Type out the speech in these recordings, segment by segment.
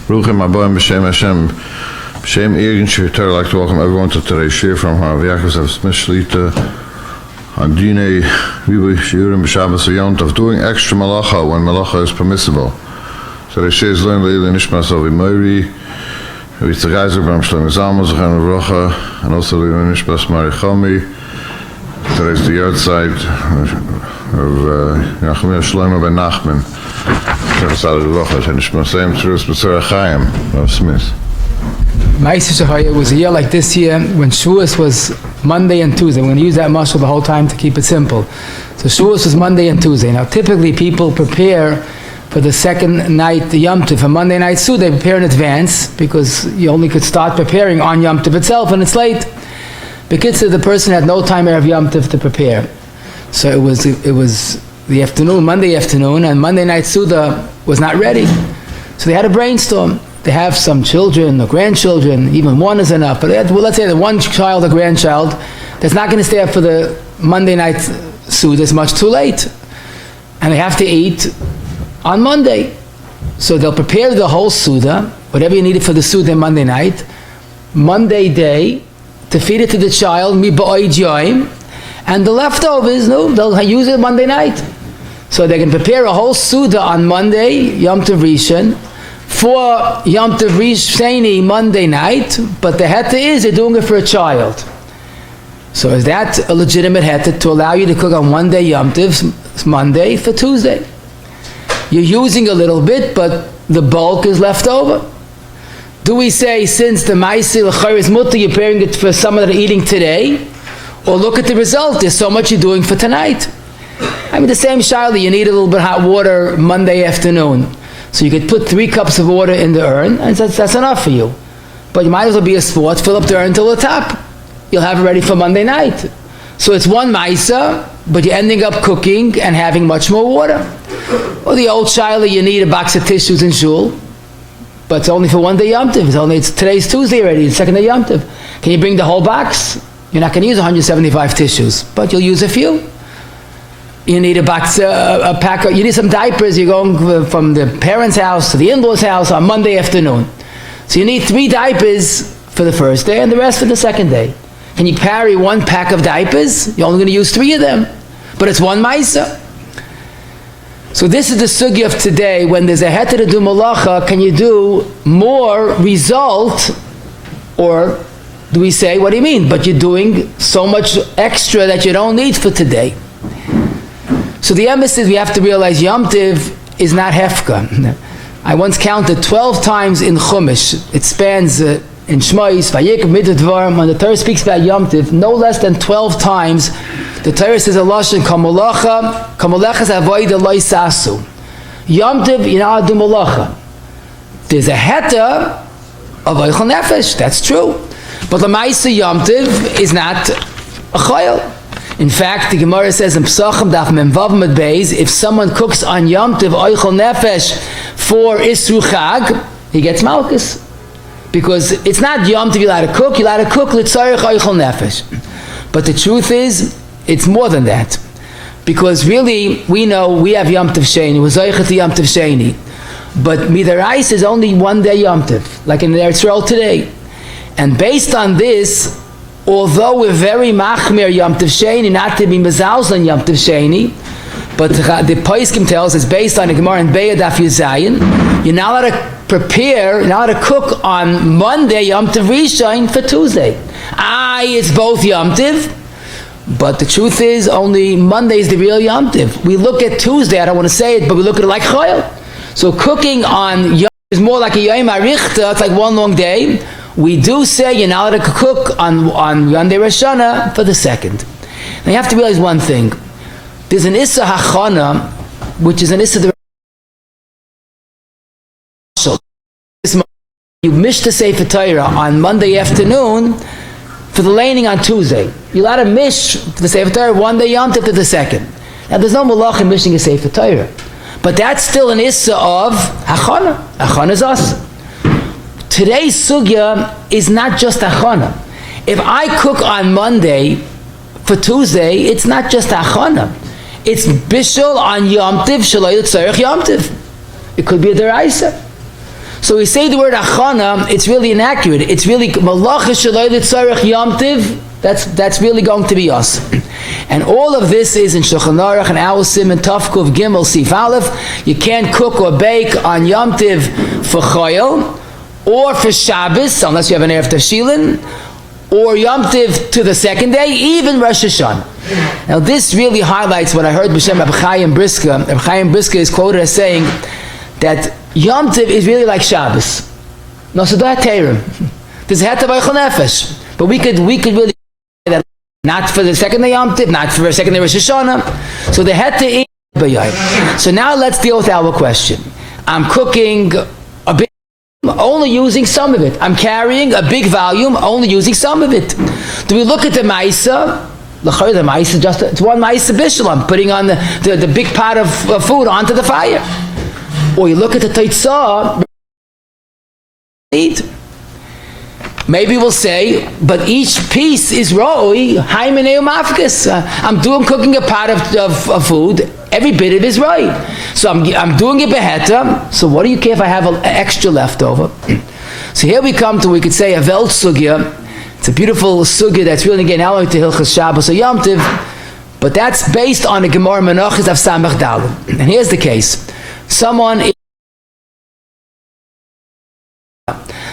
Ruchim Aboim B'Shem Hashem. B'Shem Egen Shvitar, I'd like to welcome everyone to today's shir from Rabbi Yakov's Mishlita on Dine Vibu Shiurim B'Shabbos Yom Tov, doing extra Melacha when Melacha is permissible. So today's shir is learned Leila Nishmas Ovi Moiri, with the Geyser Bram Shlomo Zalman Zachan Uvrocha, and also Leila Nishmas Mari Chomi. Today's the yard side of Yachmir Shlomo Ben Nachman. It was a year like this year when Shavuos was Monday and Tuesday. We're going to use that mashal the whole time to keep it simple. So Shavuos was Monday and Tuesday. Now typically people prepare for the second night, the Yom Tov, for Monday night Suda, they prepare in advance because you only could start preparing on Yom Tov itself and it's late. Because the person had no time Erev Yom Tov to prepare. So it was the afternoon, Monday afternoon, and Monday night Suda was not ready. So they had a brainstorm. They have some children or grandchildren, even one is enough, but let's say that one child or grandchild that's not going to stay up for the Monday night Suda, it's much too late. And they have to eat on Monday. So they'll prepare the whole Suda, whatever you needed for the Suda Monday night, Monday day, to feed it to the child, and the leftovers, they'll use it Monday night. So they can prepare a whole Suda on Monday, Yom Tov Rishon, for Yom Tov Rishoni Monday night, but the heta is they're doing it for a child. So is that a legitimate heta to allow you to cook on one day Yom Tov, Monday for Tuesday? You're using a little bit, but the bulk is left over. Do we say, since the Ma'aseh L'chayr is mutter, you're preparing it for someone that are eating today? Or look at the result, there's so much you're doing for tonight. I mean, the same shayla, you need a little bit of hot water Monday afternoon. So you could put 3 cups of water in the urn, and that's enough for you. But you might as well be a sport, fill up the urn till the top. You'll have it ready for Monday night. So it's one ma'isa, but you're ending up cooking and having much more water. Or the old shayla, you need a box of tissues in shul, but it's only for one day Yom Tov. It's today's Tuesday already, the second day Yom Tov. Can you bring the whole box? You're not going to use 175 tissues, but you'll use a few. You need a box, a pack, you need some diapers. You're going from the parents' house to the in-laws' house on Monday afternoon. So you need 3 diapers for the first day and the rest for the second day. Can you carry 1 pack of diapers? You're only going to use 3 of them, but it's one ma'isa. So this is the sugya of today. When there's a heta to do malacha, can you do more result, or do we say, what do you mean? But you're doing so much extra that you don't need for today. So the emphasis, we have to realize Yom Tov is not hefka. I once counted 12 times in Chumash. It spans in Shmois, Vayikra, Midvar, when the Torah speaks about Yom Tov, no less than 12 times. The Torah says a lashon kamolacha, kamolachas avoida loy sasu. Yom Tov, you know how to do malacha. There's a heta of oichel nefesh, that's true. But the ma'isa Yom Tov is not a chayil. In fact, the Gemara says in Pesachim Daf Memvav Med Beis, if someone cooks on Yom Tov oichel nefesh for Isru Chag, he gets malchus. Because it's not Yom Tov you're allowed to cook, you're allowed to cook l'tzarech oichel nefesh. But the truth is, it's more than that. Because really, we know we have Yom Tov Sheni, we're zoichet to Yom Tov Sheni. But Midarais is only one day Yom Tov, like in Eretz Yisrael today. And based on this, although we're very machmir Yom Tov Sheni, not to be mezalzel on Yom Tov Sheni, but the Poskim tells us, based on the Gemara in Be'er Daf Yuzayin, you're not allowed to prepare, you're not allowed to cook on Monday Yom Tov Rishon for Tuesday. It's both Yom Tov, but the truth is only Monday is the real Yom Tov. We look at Tuesday, I don't want to say it, but we look at it like chayil. So cooking on Yom is more like a Yom HaRichta, it's like one long day. We do say you're not allowed to cook on Yonday Rosh Hashanah for the second. Now you have to realize one thing. There's an Issa Hachana, which is an Issa you missed the Sefer Torah on Monday afternoon for the laning on Tuesday. You're allowed to mish the Sefer Torah one day Yom Tov to the second. Now there's no malach in mishing a Sefer Torah. But that's still an Issa of Hachana. Hachana is us. Today's sugya is not just Hachana. If I cook on Monday for Tuesday, it's not just Hachana. It's bishul on Yom Tiv, shaloi l'tzarech Yom Tiv. It could be a deraisa. So we say the word achana, it's really inaccurate. It's really Melacha shaloi l'tzarech Yom Tiv. That's really going to be us. And all of this is in Shulchan Aruch and Our Siman Tafkuv Gimel Sif Aleph. You can't cook or bake on Yom Tiv for Chayil or for Shabbos, unless you have an Erev Tashilin, or Yom Tiv to the second day, even Rosh Hashanah. Now this really highlights what I heard B'Shem Rabbi Chaim Briska. Rabbi Chaim Briska is quoted as saying that Yom Tiv is really like Shabbos. No, so that Terem. There's a Heta Vaychol Nefesh. But we could really that not for the second day Yom Tiv, not for the second day Rosh Hashanah. So the Heta is B'Yai. So now let's deal with our question. I'm cooking a big, only using some of it. I'm carrying a big volume, only using some of it. Do we look at the Maisa? The Maisa it's one Maisa Bishul. I'm putting on the big pot of food onto the fire. Or you look at the Teitzah, maybe we'll say, but each piece is roi, haimeneu mafkes. I'm cooking a pot of food, every bit of it is right. So I'm doing it beheta, so what do you care if I have an extra leftover? So here we come to, we could say, a Welt Sugya. It's a beautiful Sugya that's really getting out to Hilchas Shabbos or Yom Tiv, but that's based on the Gemara Menachos of Samach Dalet. And here's the case.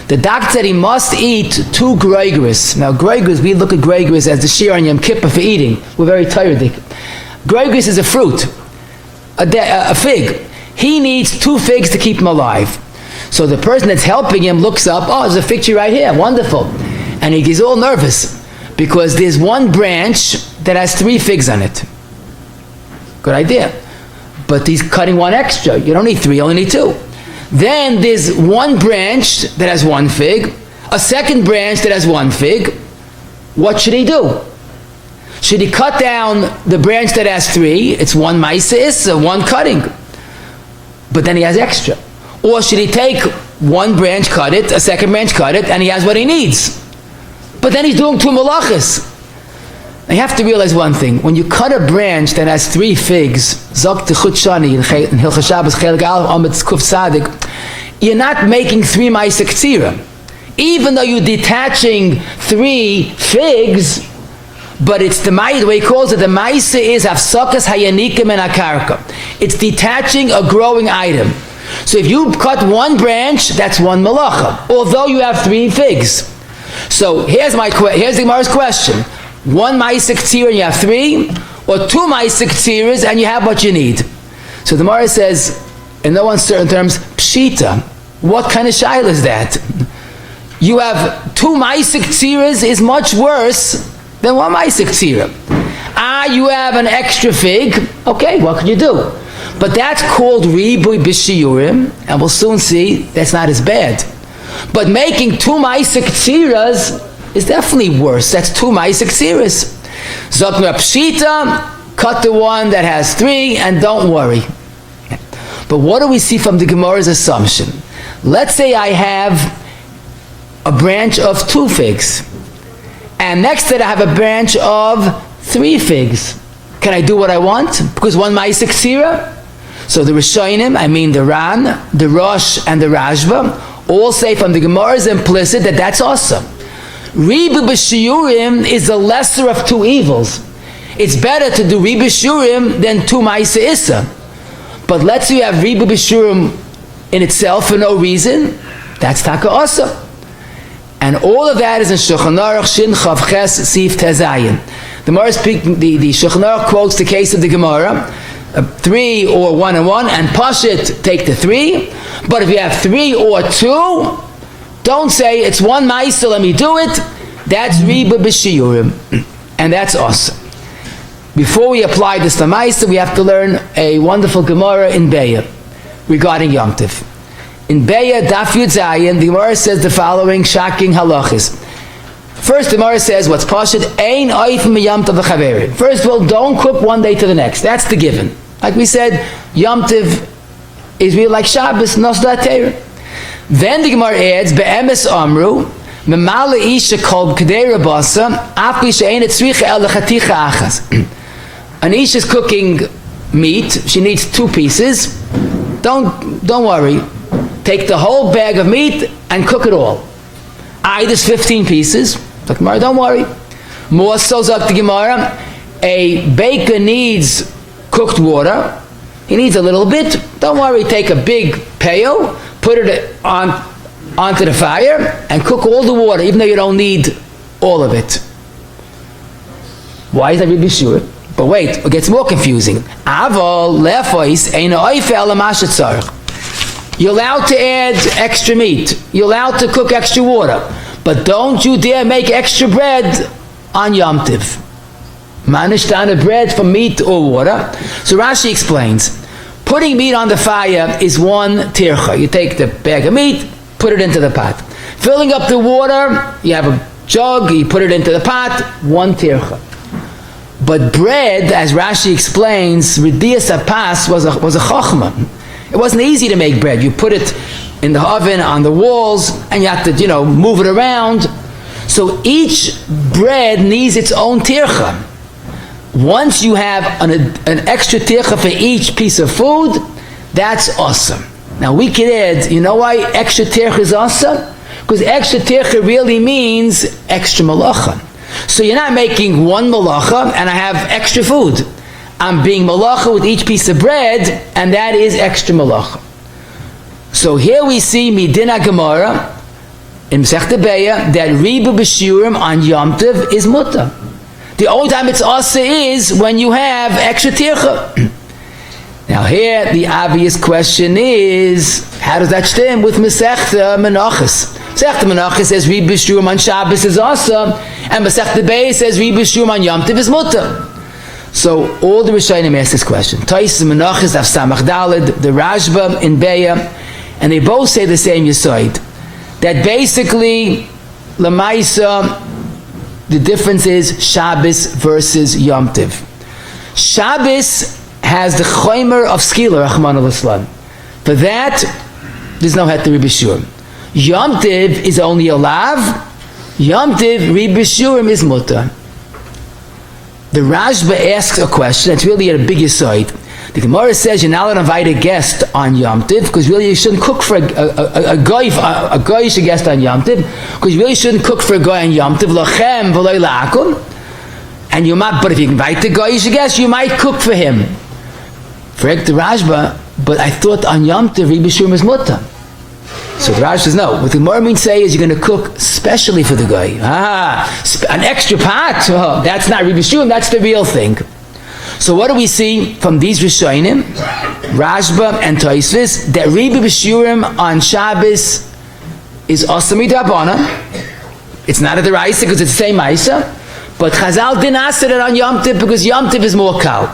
The doctor said he must eat 2 Gregoris. Now Gregoris, we look at Gregoris as the Shir on Yom Kippur for eating. We're very tired. Gregoris is a fruit, a fig. He needs 2 figs to keep him alive. So the person that's helping him looks up, oh, there's a fig tree right here, wonderful. And he gets all nervous because there's one branch that has 3 figs on it. Good idea. But he's cutting one extra. You don't need 3, you only need 2. Then there's one branch that has 1 fig, a second branch that has 1 fig. What should he do? Should he cut down the branch that has 3? It's 1 maisa, 1 cutting. But then he has extra. Or should he take 1 branch, cut it, a second branch, cut it, and he has what he needs? But then he's doing 2 malachas. You have to realize one thing. When you cut a branch that has 3 figs, Zok Techut Shani in Hilchas Shabbos Chelik Aleph Amitz Kuf Sadik, you're not making 3 Maisa Ktsira. Even though you're detaching 3 figs, but it's the way he calls it, the Maisa is Hafsakas Hayanikim and Akarka. It's detaching a growing item. So if you cut 1 branch, that's 1 Melacha, although you have 3 figs. So here's the Gemara's question. 1 Maisa Ktsira and you have 3, or 2 Maisa Ktsiras and you have what you need. So the Gemara says, in no uncertain terms, Pshita. What kind of shaila is that? You have 2 Maisa Ktsiras is much worse than 1 Maisa Ktsira. You have an extra fig. Okay, what can you do? But that's called Ribui B'Shiyurim, and we'll soon see that's not as bad. But making 2 Maisa Ktsiras is definitely worse. That's 2 Maisa Ktsiras. Zokna Pshita, cut the one that has 3 and don't worry. But what do we see from the Gemara's assumption? Let's say I have a branch of 2 figs, and next to it I have a branch of 3 figs. Can I do what I want? Because 1 Maisa Ktsira? So the Rishonim, I mean the Ran, the Rosh, and the Rashba, all say from the Gemara is implicit that that's awesome. Ribu B'Shiyurim is the lesser of 2 evils. It's better to do Ribu B'Shiyurim than 2 Maisa Issa. But let's say you have Ribu B'Shiyurim in itself for no reason, that's Taka Asa. And all of that is in Shulchan Aruch Shin Chav Ches Sif Tezayin. The Shulchan Aruch quotes the case of the Gemara, 3 or 1 and 1, and Pashit take the 3. But if you have 3 or 2, don't say it's 1 Maisa, let me do it. That's Riba B'Shiyurim, and that's awesome. Before we apply this to Maisa, we have to learn a wonderful Gemara in Beya regarding Yom Tiv. In Beya Daf Yud Zayin, the Gemara says the following shocking halachas. First, the Gemara says, what's Pashit? Ein oifim Yom Tov v'chaverim. First of all, don't cook one day to the next. That's the given. Like we said, Yom Tiv is really like Shabbos, Nosdat Teir. Then the Gemara adds, Be'emes Amru, Memala Isha Kol K'dei Rabasa, Afli She'ein Etzricha El L'Chaticha Achas. An Isha is cooking meat. She needs 2 pieces. Don't worry. Take the whole bag of meat and cook it all. There's 15 pieces. The Gemara, don't worry. More so, the Gemara, a baker needs cooked water. He needs a little bit. Don't worry. Take a big pail, put it onto the fire, and cook all the water, even though you don't need all of it. Why is that Rabbi sure? But wait, it gets more confusing. You're allowed to add extra meat. You're allowed to cook extra water. But don't you dare make extra bread on Yom Tiv. Manish down a bread from meat or water. So Rashi explains, putting meat on the fire is 1 tircha. You take the bag of meat, put it into the pot. Filling up the water, you have a jug, you put it into the pot, 1 tircha. But bread, as Rashi explains, Ridias Apas was a chochmah. It wasn't easy to make bread. You put it in the oven, on the walls, and you have to, move it around. So each bread needs its own tircha. Once you have an extra tircha for each piece of food, that's awesome. Now we can add, you know why extra tircha is awesome? Because extra tircha really means extra melacha. So you're not making 1 melacha and I have extra food. I'm being melacha with each piece of bread, and that is extra melacha. So here we see Midina Gemara in Masechta Beya that Ribu B'Shiurim on Yom Tov is mutter. The only time it's asa is when you have extra tircha. Now here the obvious question is, how does that stem with Masechta Menachos? Masechta Menachos says Ribu B'Shiurim on Shabbos is asa, and Masechta Beya says Ribu B'Shiurim on Yom Tov is mutter. So all the Rishonim ask this question. Tais Menachos Daf Samach Daled, the Rashba in Beya, and they both say the same Yisoid. That basically, Lamaisa, the difference is Shabbos versus Yom Tov. Shabbos has the Chomer of Skila, Rachman al-Islam. For that, there's no Het to Ribu B'Shiurim. Yom Tov is only a lav. Yom Tov, Ribu B'Shiurim is mutter. The Rashba asks a question that's really at a big aside. The Gemara says you're not allowed to invite a guest on Yom Tiv because really you shouldn't cook for a goyish guest on Yom Tiv because you really shouldn't cook for a guy on Yom Tiv. Lachem v'loy la'akum. And you might, but if you invite the goyish guest, you might cook for him. Correct the Rashba, but I thought on Yom Tiv Ribu B'Shiurim is mutter. So the Rash says no. What the Gemara means say is you're going to cook specially for the guy. An extra pot. Oh, that's not Ribu B'Shiurim. That's the real thing. So what do we see from these Rishonim, Rashba and Tosfos, that Ribu B'Shiurim on Shabbos is Asami D'Rabbanan. It's not a Deraisa because it's the same Maisa, but Chazal didn't ask it on Yom Tov because Yom Tov is more kal.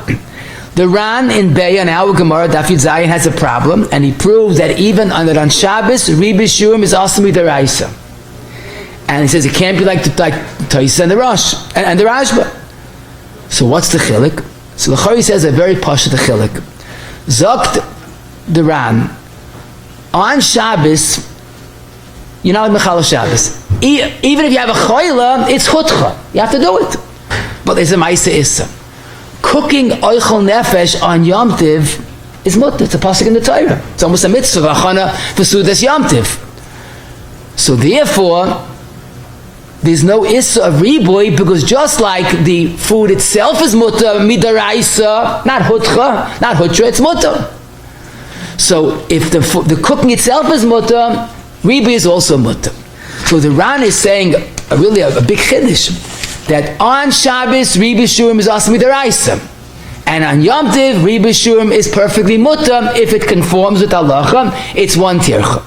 The Ran in Beya and our Gemara Daf Yud Zayin has a problem, and he proves that even on Shabbos, Ribu B'Shiurim is Asami Deraisa. And he says it can't be like Tosfos and the Rosh and the Rashba. So what's the chilik? So the Chori says a very pasha the chilik. Zokt the Ran on Shabbos, you're not Mechal Shabbos. Even if you have a choila, it's chutcha. You have to do it. But there's a Maisa Issa. Cooking oichel nefesh on Yom Tiv is mutter. It's a pasuk in the Torah. It's almost a mitzvah achana for Sudas Yom Tiv. So therefore, there's no issa of riboy because just like the food itself is mutter midaraisa, not hutra, it's mutter. So if the cooking itself is mutter, riboy is also mutter. So the Ran is saying really a big chiddush that on Shabbos Ribu B'Shiurim is also midaraisa, and on Yom Tov Ribu B'Shiurim is perfectly mutter if it conforms with halacha. It's 1 tircha.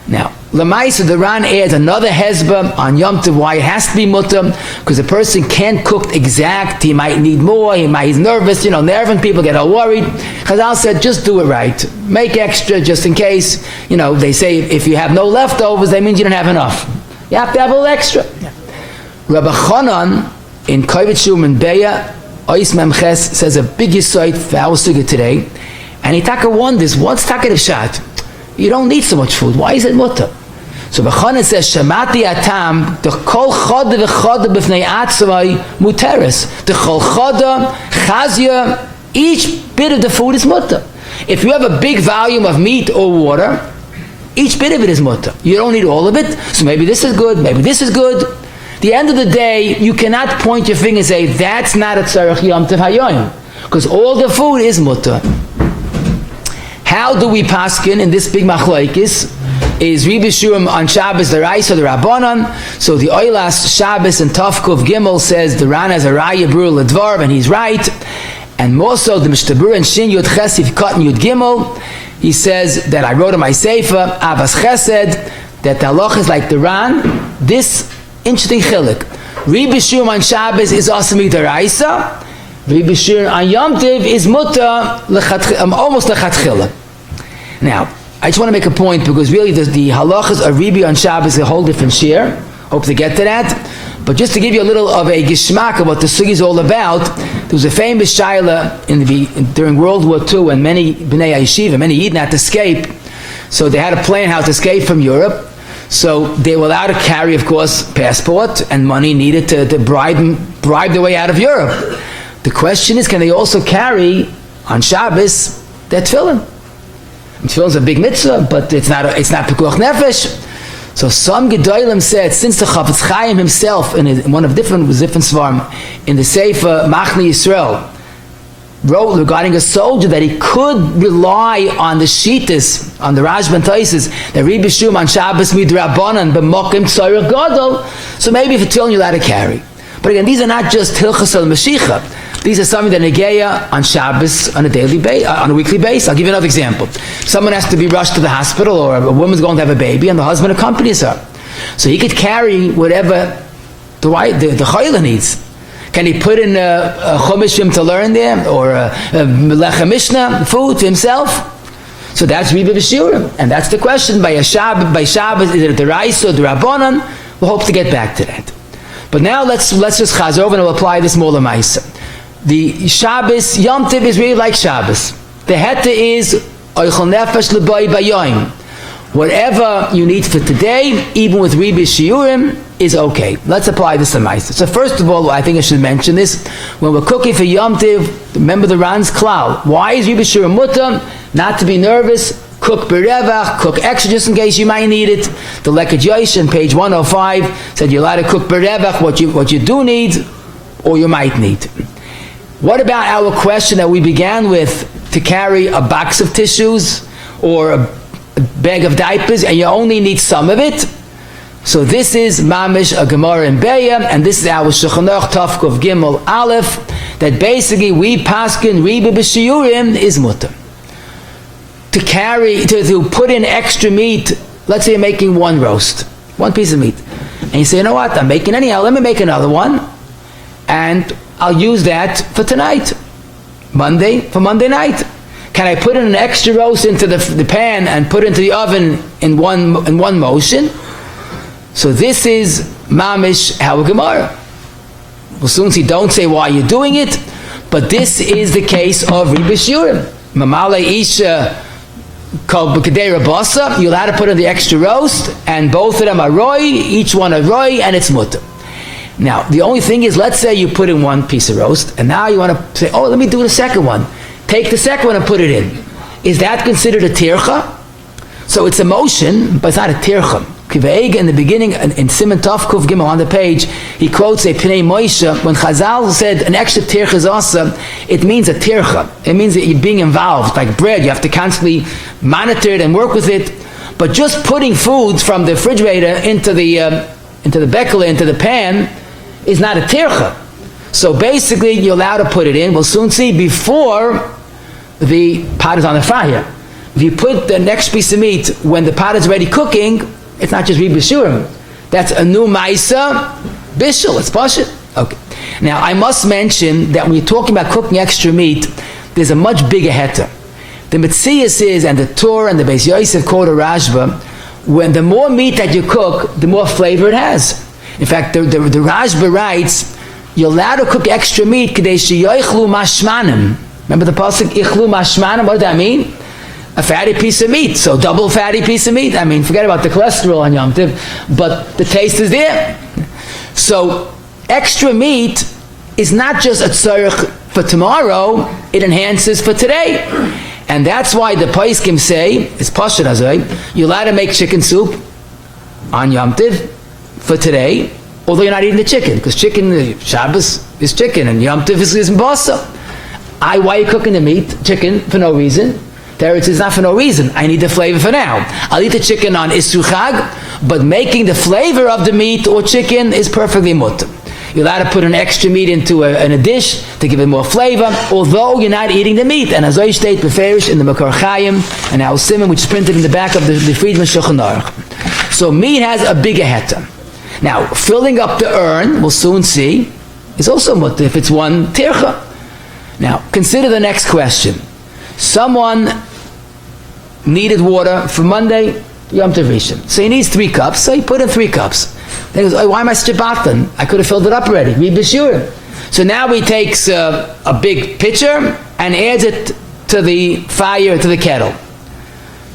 Now, Lamaisa, the Ran adds another hezbah on Yom Tov why it has to be mutter, because a person can't cook exact, he might need more, he's nervous, nerving people get all worried. Chazal said, just do it right. Make extra just in case, they say if you have no leftovers, that means you don't have enough. You have to have a little extra. Rabbi Chanan in Kovet Shum and Beya, Ois Memches says a big yisoid for our suga today, and he wonders, what's the shot? You don't need so much food. Why is it mutter? So Bechanan says, Shamati atam, the kol choda v'choda b'fnei atzvai muteres. The kol choda, chazia, Each bit of the food is mutter. If you have a big volume of meat or water, each bit of it is mutter. You don't need all of it, so maybe this is good, maybe this is good. At the end of the day, you cannot point your finger and say, that's not a tzarech yom tov hayoim, because all the food is mutter. How do we paskin in this big machlokes? Is Rabbi Shurim on Shabbos the Rais or the Rabbanon? So the Oilas Shabbos and Tavkuf Gimel says the Ran has a Raya Brur Ledvarv, and he's right. And more so the Mishtabur and Shin Yud Chesed Kat and Yud Gimel, he says that I wrote in my Sefer Avas Chesed that the halach is like the Ran. This interesting chilik. Rabbi Shurim on Shabbos is also midaraisa. Rabbi Shurim on Yom Tov is mutter almost lechatchila. Now, I just want to make a point, because really the halachas of Rabbi on Shabbos is a whole different share. Hope to get to that. But just to give you a little of a gishmak of what the sugi is all about, there was a famous shaila during World War II, when many bnei yeshiva, many Yidden had to escape. So they had a plan how to escape from Europe. So they were allowed to carry, of course, passport and money needed to bribe their way out of Europe. The question is, can they also carry on Shabbos their tefillin? Tefillin is a big mitzvah, but it's not pikuach nefesh. So some Gedolim said, since the Chafetz Chaim himself, in one of different svarim, in the Sefer Machne Yisrael, wrote regarding a soldier that he could rely on the Shitas, on the Rashba and Taisis, that Rabbi Shurim on Shabbos midrabanan b'mokim tzarech gadol. So maybe if you're telling you allowed to carry. But again, these are not just hilchas al mashicha. These are something that negeya on Shabbos on a weekly basis. I'll give you another example. Someone has to be rushed to the hospital, or a woman's going to have a baby, and the husband accompanies her. So he could carry whatever the chayla needs. Can he put in a chumishim to learn there, or a Melacha Mishnah food to himself? So that's Rabbi B'Shurim, and that's the question. By Shabbos, is it the Rais or the Rabbanon? We'll hope to get back to that. But now let's just chaz over and we'll apply this more l'maisa. The Shabbos, Yom Tov is really like Shabbos. The heta is oichel nefesh l'bay bayoim. Whatever you need for today, even with Rabbi Shiurim, is okay. Let's apply this to Maisa. So first of all, I think I should mention this. When we're cooking for Yom Tov, remember the Ran's klal. Why is Rabbi Shiurim mutter? Not to be nervous. Cook berevach, cook extra just in case you might need it. The Leket Yosh on page 105 said you're allowed to cook berevach, what you do need, or you might need. What about our question that we began with, to carry a box of tissues or a bag of diapers and you only need some of it? So this is mamish a Gemara in Beya, and this is our Shulchan Aruch Tafkuf Gimel Aleph, that basically we paskin Rabbi B'Shiurim is mutter. To carry, to put in extra meat, let's say you're making one roast, one piece of meat, and you say, you know what, I'm making anyhow, let me make another one, and I'll use that for tonight, for Monday night. Can I put in an extra roast into the pan and put it into the oven in one motion? So this is mamish our Gemara. We'll soon see, don't say why you're doing it, but this is the case of Rabbi Shiurim. Mamale Isha called B'Kadei Rabasa, you'll have to put in the extra roast, and both of them are roy, each one a roy, and it's mutter. Now, the only thing is, let's say you put in one piece of roast, and now you want to say, oh, let me do the second one. Take the second one and put it in. Is that considered a tircha? So it's a motion, but it's not a tircha. Kive'ega in the beginning, in Siman Tov Kuf Gimel on the page, he quotes a Pnei Moshe, when Chazal said an extra tircha is also, it means a tircha. It means that you're being involved, like bread, you have to constantly monitor it and work with it. But just putting food from the refrigerator into the bekele, into the pan, is not a tircha. So basically, you're allowed to put it in, we'll soon see, before the pot is on the fire. If you put the next piece of meat when the pot is already cooking, it's not just Rabbi Shurim. That's a new Maisa Bishul. Let's push it. Okay. Now, I must mention that when you're talking about cooking extra meat, there's a much bigger heta. The Metzias is, and the Torah and the Beis Yosef quote a Rashba, when the more meat that you cook, the more flavor it has. In fact, the Rashba writes, you're allowed to cook extra meat, Kadei sheyoichlu mashmanim. Remember the pasuk, ichlu mashmanim? What does that mean? A fatty piece of meat, so double fatty piece of meat. I mean, forget about the cholesterol on Yom Tov, but the taste is there. So, extra meat is not just a tzarech for tomorrow, it enhances for today. And that's why the Paiskim say, it's Pashut Hazai, you're allowed to make chicken soup on Yom Tiv for today, although you're not eating the chicken, because chicken, Shabbos is chicken, and Yom Tiv is basa. Why are you cooking the meat, chicken, for no reason? There it is not for no reason. I need the flavor for now. I'll eat the chicken on Isru Chag, but making the flavor of the meat or chicken is perfectly mutter. You're allowed to put an extra meat into a dish to give it more flavor, although you're not eating the meat. And as I state beferish in the Makar Chaim and our Simon, which is printed in the back of the Friedman Shulchan Aruch. So meat has a bigger heta. Now, filling up the urn, we'll soon see, is also mutter if it's one tircha. Now, consider the next question. Someone needed water for Monday, Yom Tov Rishon. So he needs 3 cups, so he put in 3 cups. Then he goes, oh, why am I such a batan? I could have filled it up already. Read B'shurim. So now he takes a big pitcher and adds it to the fire, to the kettle.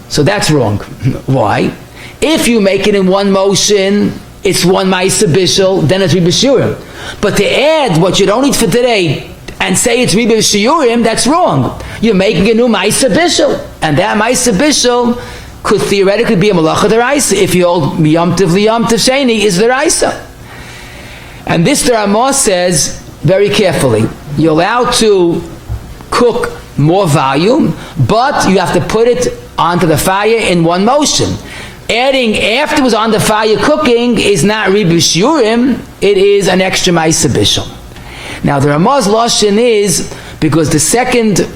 So that's wrong. Why? If you make it in one motion, it's one ma'isa bishul, then it's Read B'shurim. But to add what you don't need for today and say it's Read B'shurim, that's wrong. You're making a new ma'isa bishul. And that ma'isa bishul could theoretically be a Melacha deraisa if you hold Yom Tov Yom Tov Sheni is deraisa. And this the Ramah says very carefully. You're allowed to cook more volume, but you have to put it onto the fire in one motion. Adding afterwards on the fire cooking is not Read B'shurim, it is an extra ma'isa bishul. Now the Ramah's lashon is because the second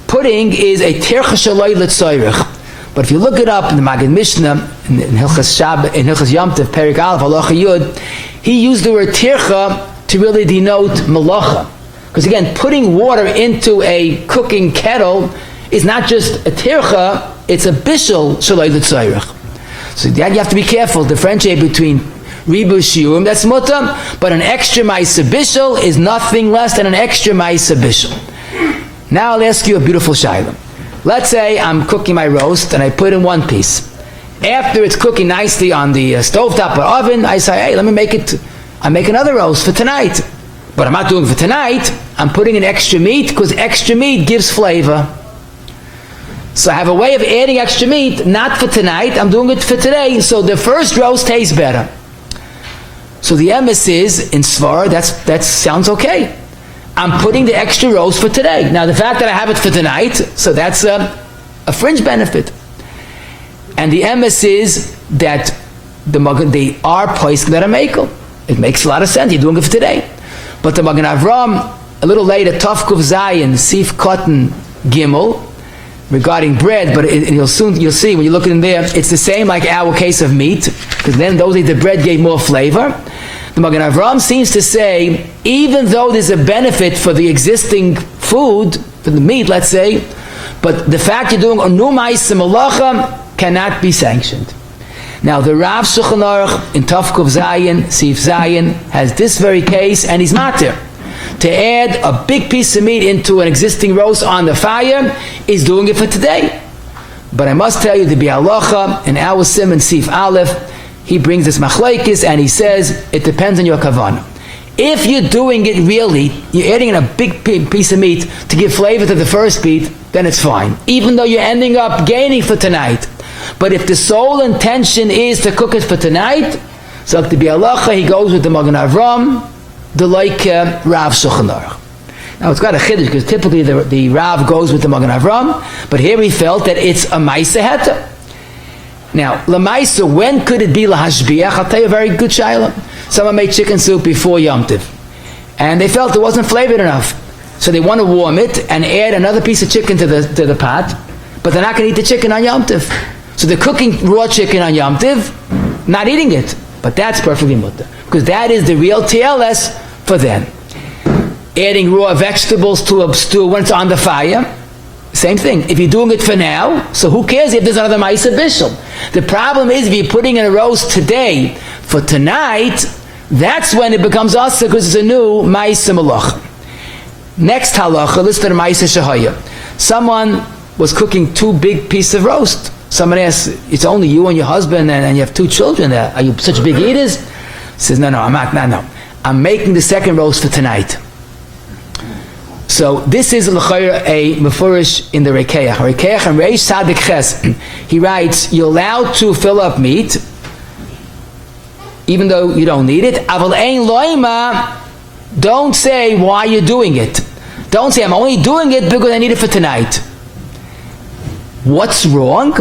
pudding is a tircha shaloi l'tzoyrich. But if you look it up in the Magid Mishnah, in Hilchas Yom Tov, Perik Aleph, Halacha Yud, he used the word tircha to really denote melacha. Because again, putting water into a cooking kettle is not just a tircha, it's a bishul shaloi l'tzoyrich. So that you have to be careful, differentiate between ribu shiurim, that's mutter, but an extra ma'isa bishul is nothing less than an extra ma'isa bishul. Now I'll ask you a beautiful shayla. Let's say I'm cooking my roast and I put in 1 piece. After it's cooking nicely on the stovetop or oven, I say, hey, I make another roast for tonight. But I'm not doing it for tonight, I'm putting in extra meat because extra meat gives flavor. So I have a way of adding extra meat, not for tonight, I'm doing it for today, so the first roast tastes better. So the emes is, in Svar, that sounds okay. I'm putting the extra roast for today. Now the fact that I have it for tonight, so that's a fringe benefit. And the emes is that they are poised that are makel. It makes a lot of sense, you're doing it for today. But the Magen Avram, a little later, Tavkuf Zayin, Sif Cotton Gimel, regarding bread, but you'll see when you look in there, it's the same like our case of meat, because then the bread gave more flavor. The Magen Avram seems to say, even though there's a benefit for the existing food, for the meat, let's say, but the fact you're doing a new ma'isa melacha cannot be sanctioned. Now the Rav Shulchan Aruch in Tavkuf Zayin, Sif Zayin, has this very case, and he's matir. To add a big piece of meat into an existing roast on the fire is doing it for today. But I must tell you, the Bi'alacha in our Simon Sif Aleph, he brings this machlekes and he says it depends on your kavanah. If you're doing it really, you're adding in a big piece of meat to give flavor to the first beat, then it's fine. Even though you're ending up gaining for tonight. But if the sole intention is to cook it for tonight, so to be halacha, he goes with the Magen Avram, the like Rav Shulchan Aruch. Now it's got a chiddush because typically the Rav goes with the Magen Avram, but here he felt that it's a ma'isa heta. Now, lamaisa, when could it be lahashbiach? I'll tell you a very good shayla. Someone made chicken soup before Yom Tov, and they felt it wasn't flavored enough, so they want to warm it and add another piece of chicken to the pot, but they're not going to eat the chicken on Yom Tov. So they're cooking raw chicken on Yom Tov, not eating it, but that's perfectly mutter, because that is the real TLS for them. Adding raw vegetables to a stew when it's on the fire, same thing. If you're doing it for now, so who cares if there's another ma'isa bishul? The problem is if you're putting in a roast today for tonight, that's when it becomes asa because it's a new ma'isa melacha. Next halacha, listen to the ma'isa shahaya. Someone was cooking 2 big pieces of roast. Someone asks, it's only you and your husband and you have 2 children there. Are you such big eaters? He says, no, I'm not, no. I'm making the second roast for tonight. So this is l'chayra a mefurish in the Rekeach. Rekeach and Reish Sadik Ches. He writes, you're allowed to fill up meat, even though you don't need it. Aval ein loima. Don't say why you're doing it. Don't say I'm only doing it because I need it for tonight. What's wrong?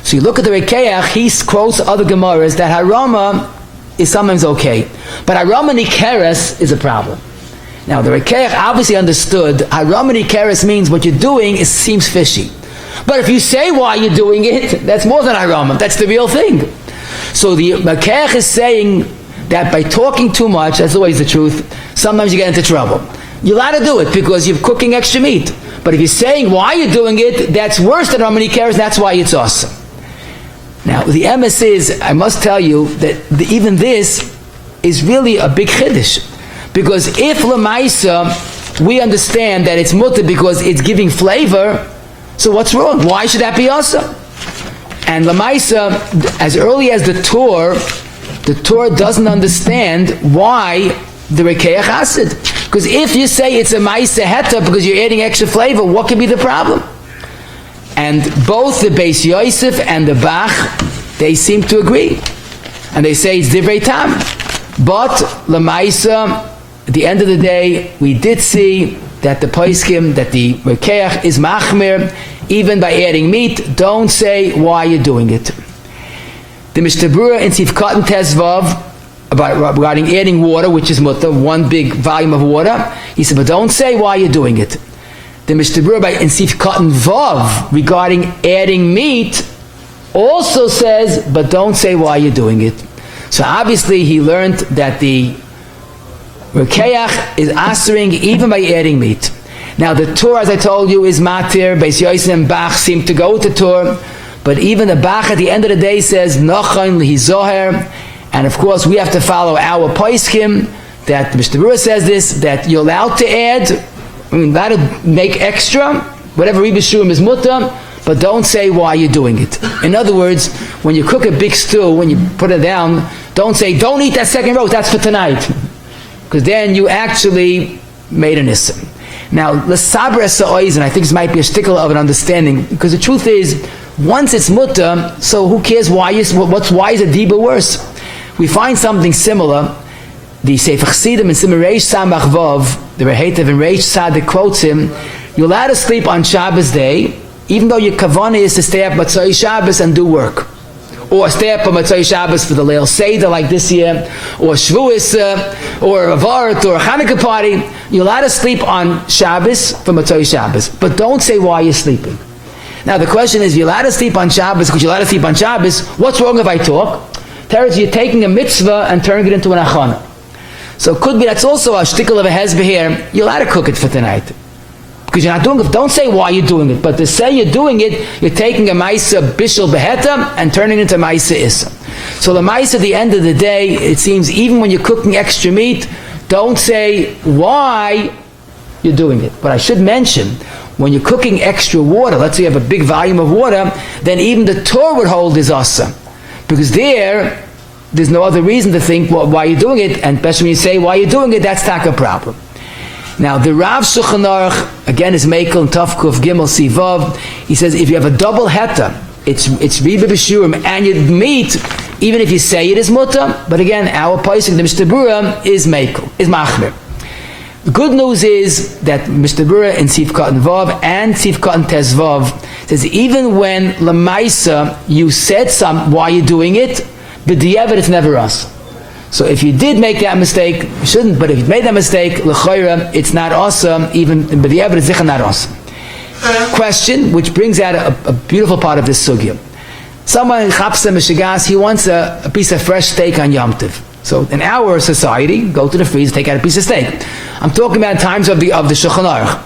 So you look at the Rekeach, he quotes other Gemaras that harama is sometimes okay, but harama nikeres is a problem. Now the Rekeach obviously understood harama nikeres means what you're doing seems fishy. But if you say why you're doing it, that's more than harama. That's the real thing. So the Rekeach is saying that by talking too much, that's always the truth, sometimes you get into trouble. You're allowed to do it because you're cooking extra meat. But if you're saying why you're doing it, that's worse than how many cares, that's why it's awesome. Now, the emes is, I must tell you, that even this is really a big chiddush. Because if l'maisa, we understand that it's mutter because it's giving flavor, so what's wrong? Why should that be awesome? And l'maisa, as early as the Torah doesn't understand why the Rekeach asid. Because if you say it's a ma'aseh heta because you're adding extra flavor, what could be the problem? And both the Beis Yosef and the Bach, they seem to agree. And they say it's divrei tam. But l'maisa, at the end of the day, we did see that the poskim, that the Rekeach is machmir, even by adding meat. Don't say why you're doing it. The Mishnah Berurah in Sif Katan Tezvav, regarding adding water, which is mutter, one big volume of water, he said, but don't say why you're doing it. The Mishnah Berurah in Sif Katan Vav, regarding adding meat, also says, but don't say why you're doing it. So obviously he learned that the Rekeach is answering even by adding meat. Now the Torah, as I told you, is matir. Beis Yosef and Bach seem to go with the Torah, but even the Bach at the end of the day says, Nachon lihi zoher. And of course, we have to follow our poskim, that Mr. Berurah says this, that you're allowed to add, allowed to make extra, whatever Rebbe Shurim is mutter, but don't say why you're doing it. In other words, when you cook a big stew, when you put it down, don't say, don't eat that second roast, that's for tonight. Because then you actually made an issa. Now, l'saber sa'oiz, and I think this might be a shtickle of an understanding, because the truth is, once it's mutter, so who cares why is a diba worse? We find something similar. The Sefer Chassidim in Simon Reish Samach Vav, the Rehetev in Reish Sadik quotes him, you're allowed to sleep on Shabbos day, even though your kavanah is to stay up Matzai Shabbos and do work. Or stay up on Matzai Shabbos for the Leil Seder like this year, or Shavuos, or a Vart, or a Hanukkah party. You're allowed to sleep on Shabbos for Matzai Shabbos, but don't say why you're sleeping. Now the question is, you're allowed to sleep on Shabbos because you're allowed to sleep on Shabbos. What's wrong if I talk? Teretz, you're taking a mitzvah and turning it into an achana. So it could be that's also a shtickle of a hezbollah here. You're allowed to cook it for tonight. Because you're not doing it. Don't say why you're doing it. But to say you're doing it, you're taking a ma'isa bishul beheta and turning it into ma'isa issa. So the ma'isa at the end of the day, it seems even when you're cooking extra meat, don't say why you're doing it. But I should mention, when you're cooking extra water, let's say you have a big volume of water, then even the Torah would hold is asa. Because there's no other reason to think why you're doing it, and especially when you say why you're doing it, that's not a problem. Now, the Rav Shulchan Aruch, again, is Mekel and Tafkuf Gimel Sivav. He says if you have a double heta, it's Riba B'Shurim, and you meat, even if you say it is mutter, but again, our Paisik, the Mishnah Berurah, is Mekel, is Machmir. The good news is that Mishnah Berurah in Sif Katan Vav and Sif Katan Tezvav says even when Lamaisa you said why you're doing it, but the it's never us. So if you did make that mistake, you shouldn't, but if you made that mistake, l'chayra, it's not awesome, even but the it's not awesome. Question, which brings out a beautiful part of this sugya. Someone chapsa mishigas, he wants a piece of fresh steak on Yom Tov. So in our society, go to the freezer, take out a piece of steak. I'm talking about times of the Shulchan Aruch.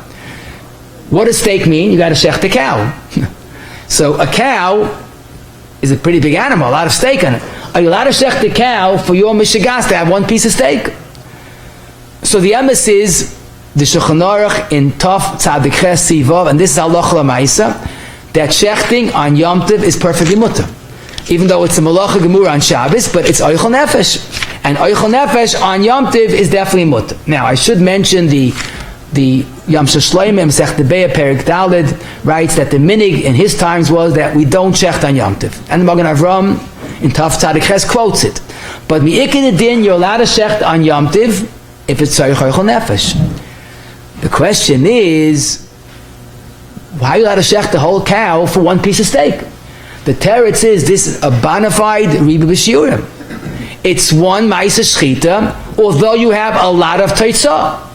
What does steak mean? You got to shech the cow. So a cow is a pretty big animal, a lot of steak on it. Are you allowed to shech the cow for your mishigas to have one piece of steak? So the emes is the Shulchan Aruch in Taf Tzadik Ches Sivav, and this is halacha l'maisa, that shechting on Yom Tov is perfectly mutter. Even though it's a Melacha Gemura on Shabbos, but it's Oichel Nefesh. And Oichel Nefesh on Yom Tov is definitely mutter. Now, I should mention the The Yom Shloimeh Masech Debeya Perik Daled writes that the minig in his times was that we don't shecht on Yom Tov. And the Magen Avram in Taf Tzadik Ches quotes it. But mi'ikid din, you're allowed to shecht on Yom Tov if it's tzarich oichel nefesh. The question is, why are you allowed to shecht the whole cow for one piece of steak? The teretz is this is a bona fide riba b'shiurim. It's one ma'isa shchita, although you have a lot of teitzah.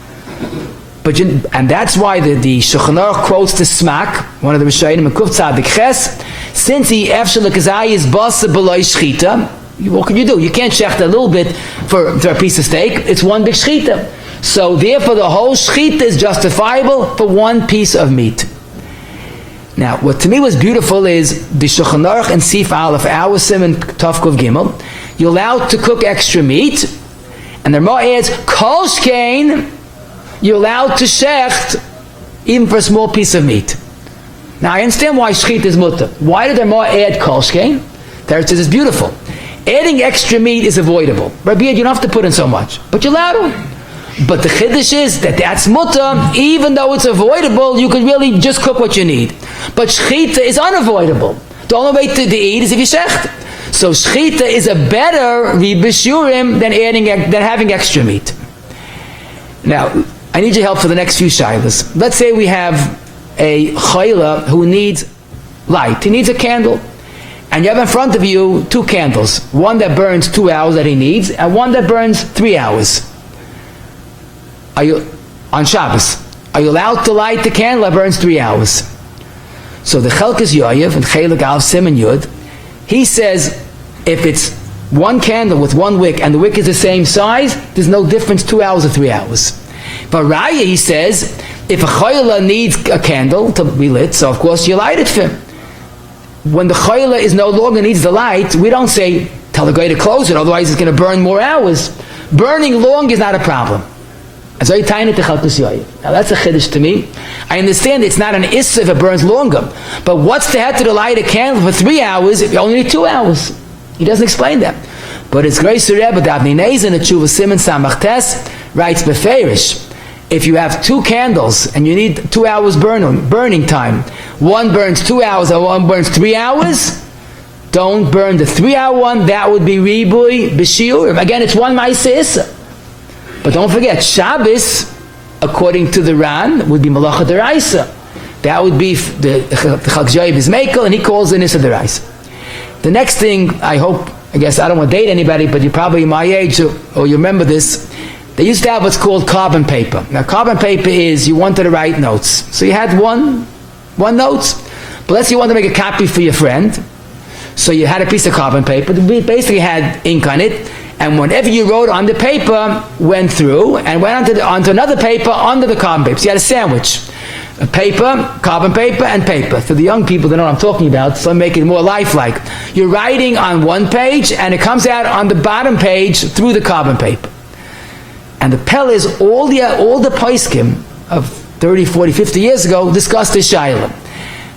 But and that's why the Shulchan Aruch quotes the Smak, one of the Rishonim, Kuf Tzadik Ches, since the Efshel Kazai is basa b'loy shchita, what can you do? You can't shecht a little bit for a piece of steak. It's one big shchita. So therefore the whole shchita is justifiable for one piece of meat. Now, what to me was beautiful is the Shulchan Aruch and Sif Aleph, our Simon Tov Kuf Gimel, you're allowed to cook extra meat, and the Ramah adds, Kol Shkein, you're allowed to shecht even for a small piece of meat. Now I understand why shchita is mutter. Why did the Ramah add Kol Shkein? Teretz says it's beautiful. Adding extra meat is avoidable. Rabbi, you don't have to put in so much, but you're allowed to. But the chiddush is that that's mutter, even though it's avoidable, you could really just cook what you need. But shchita is unavoidable. The only way to eat is if you shecht. So shchita is a better riba shurim than having extra meat. Now, I need your help for the next few shilas. Let's say we have a chayla who needs light. He needs a candle. And you have in front of you 2 candles. One that burns 2 hours that he needs, and one that burns 3 hours. Are you on Shabbos? Are you allowed to light the candle that burns 3 hours? So the Chelkas Yoyev and Chelik Al Simon Yud, he says if it's one candle with one wick and the wick is the same size, there's no difference 2 hours or 3 hours. But Raya, he says, if a chayla needs a candle to be lit, so of course you light it for him. When the chayla is no longer needs the light, we don't say tell the guy to close it, otherwise it's going to burn more hours. Burning long is not a problem. Now that's a chiddush to me. I understand it's not an issa if it burns longer, but what's the head to light a candle for 3 hours if you only need 2 hours? He doesn't explain that. But it's Grace Rebbe, the Avnei Nezen, the Tshuva Simon Samach Tes, writes beferish. If you have 2 candles and you need 2 hours burning time, one burns 2 hours and one burns 3 hours, don't burn the 3 hour one, that would be ribui b'shiurim. Again, it's one ma'aseh issa. But don't forget, Shabbos, according to the Ran, would be Melacha deraisa. That would be the Chag Joyev is Mekel, and he calls it Nissa deraisa. The next thing, I guess I don't want to date anybody, but you're probably my age, or you remember this, they used to have what's called carbon paper. Now carbon paper is, you wanted to write notes. So you had one notes, but let's say you wanted to make a copy for your friend. So you had a piece of carbon paper, it basically had ink on it, and whenever you wrote on the paper, went through, and went onto another paper under the carbon paper. So you had a sandwich. A paper, carbon paper, and paper. For the young people that know what I'm talking about, so make it more lifelike. You're writing on one page, and it comes out on the bottom page through the carbon paper. And the Pell is all the Paiskim of 30, 40, 50 years ago discussed this Shaila.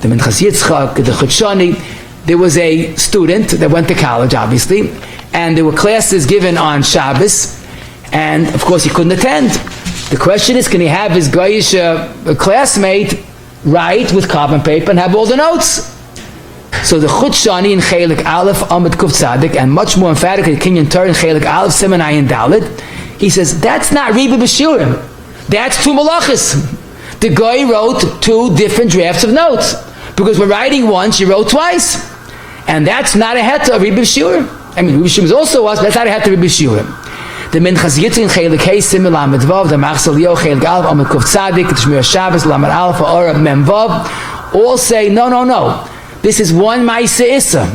The Minchas Yitzchak, the Chutshani, there was a student that went to college, obviously, and there were classes given on Shabbos, and of course he couldn't attend. The question is, can he have his Goyish classmate write with carbon paper and have all the notes? So the Chutshani in Chelik Aleph Amud Kuf Tzadik, and much more emphatically Kinyan Torah in Chelik Aleph Siman Ayin Dalet, he says, that's not Riba B'Shurim. That's 2 malachas. The guy wrote 2 different drafts of notes. Because we're writing once, you wrote twice. And that's not a heta of Riba B'Shurim. I mean, Riba B'Shurim is also us, but that's not a heta of Riba B'Shurim. The Minchas Yitzin Chelik Hey Simil Lamed Vav, the Machsel Yo Chelik Aleph Amud Kuf Tzadik, the Shmir Shabbos Lamed Aleph Ora Mem Vav, all say, no. This is one Ma'aseh Issa.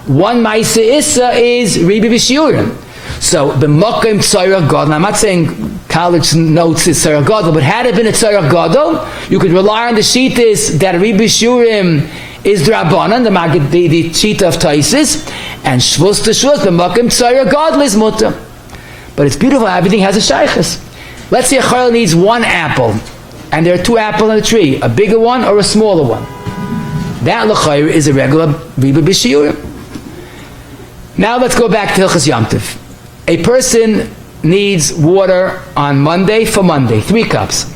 One Ma'aseh Issa is Riba B'Shurim. So, b'mokim tzorach gadol. I'm not saying college notes is tzorach gadol, but had it been a tzorach gadol, you could rely on the shittas that Riba B'Shurim is drabanan, the shita of Taisis, and shvus to shvus, b'mokim tzorach gadol is mutter. But it's beautiful, everything has a shaychus. Let's say a chayil needs 1 apple, and there are 2 apples on the tree, a bigger one or a smaller one. That l'chayr is a regular Riba B'Shurim. Now let's go back to Hilchas Yom Tov. A person needs water on Monday for Monday, 3 cups.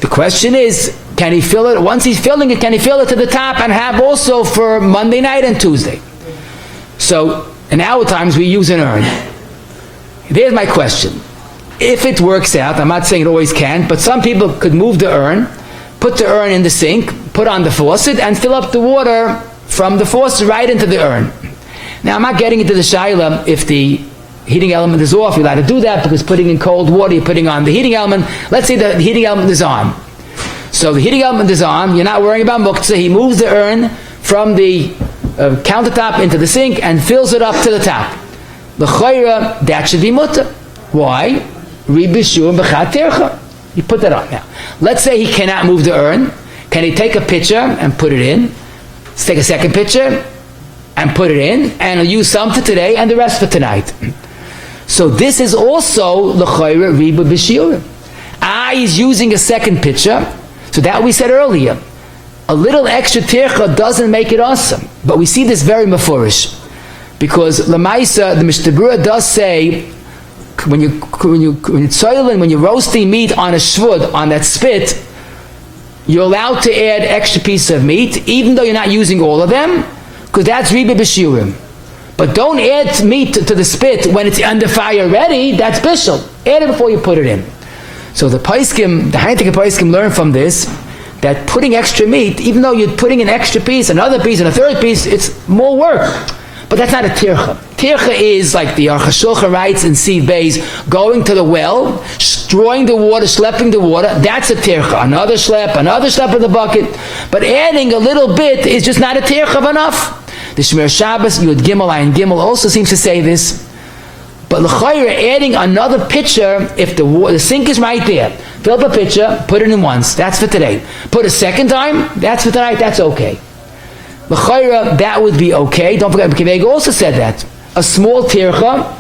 The question is, can he fill it, once he's filling it, can he fill it to the top and have also for Monday night and Tuesday? So, in our times, we use an urn. There's my question. If it works out, I'm not saying it always can, but some people could move the urn, put the urn in the sink, put on the faucet, and fill up the water from the faucet right into the urn. Now, I'm not getting into the shaila if the heating element is off. You're allowed to do that because putting in cold water, you're putting on the heating element. Let's say the heating element is on. So the heating element is on, you're not worrying about muktzah. He moves the urn from the countertop into the sink and fills it up to the top. L'chayra, that should be mutter. Why? Ribishur b'chat tircha. You put that on now. Let's say he cannot move the urn. Can he take a pitcher and put it in? Let's take a second pitcher and put it in, and he'll use some for today and the rest for tonight. So this is also l'chayra riba b'shiurim. He's using a second pitcher. So that we said earlier. A little extra tircha doesn't make it awesome. But we see this very mafurish. Because Lamaisa, the Mishnah Berurah does say, when you're roasting meat on a shvud, on that spit, you're allowed to add extra piece of meat, even though you're not using all of them, because that's riba b'shiurim. But don't add meat to the spit when it's under fire ready. That's bishul. Add it before you put it in. So the Paiskim, the Heintige Paiskim learn from this that putting extra meat, even though you're putting an extra piece, another piece, and a third piece, it's more work. But that's not a tircha. Tircha is like the Aruch HaShulchan writes in Siv Beis, going to the well, drawing the water, schlepping the water. That's a tircha. Another schlep of the bucket. But adding a little bit is just not a tircha of enough. The Shemir Shabbos, Yud Gimel, Ayin Gimel also seems to say this. But l'chayra, adding another pitcher, if the sink is right there, fill up a pitcher, put it in once, that's for today. Put a second time, that's for tonight, that's okay. L'chayra, that would be okay. Don't forget, Kiveg also said that. A small tircha,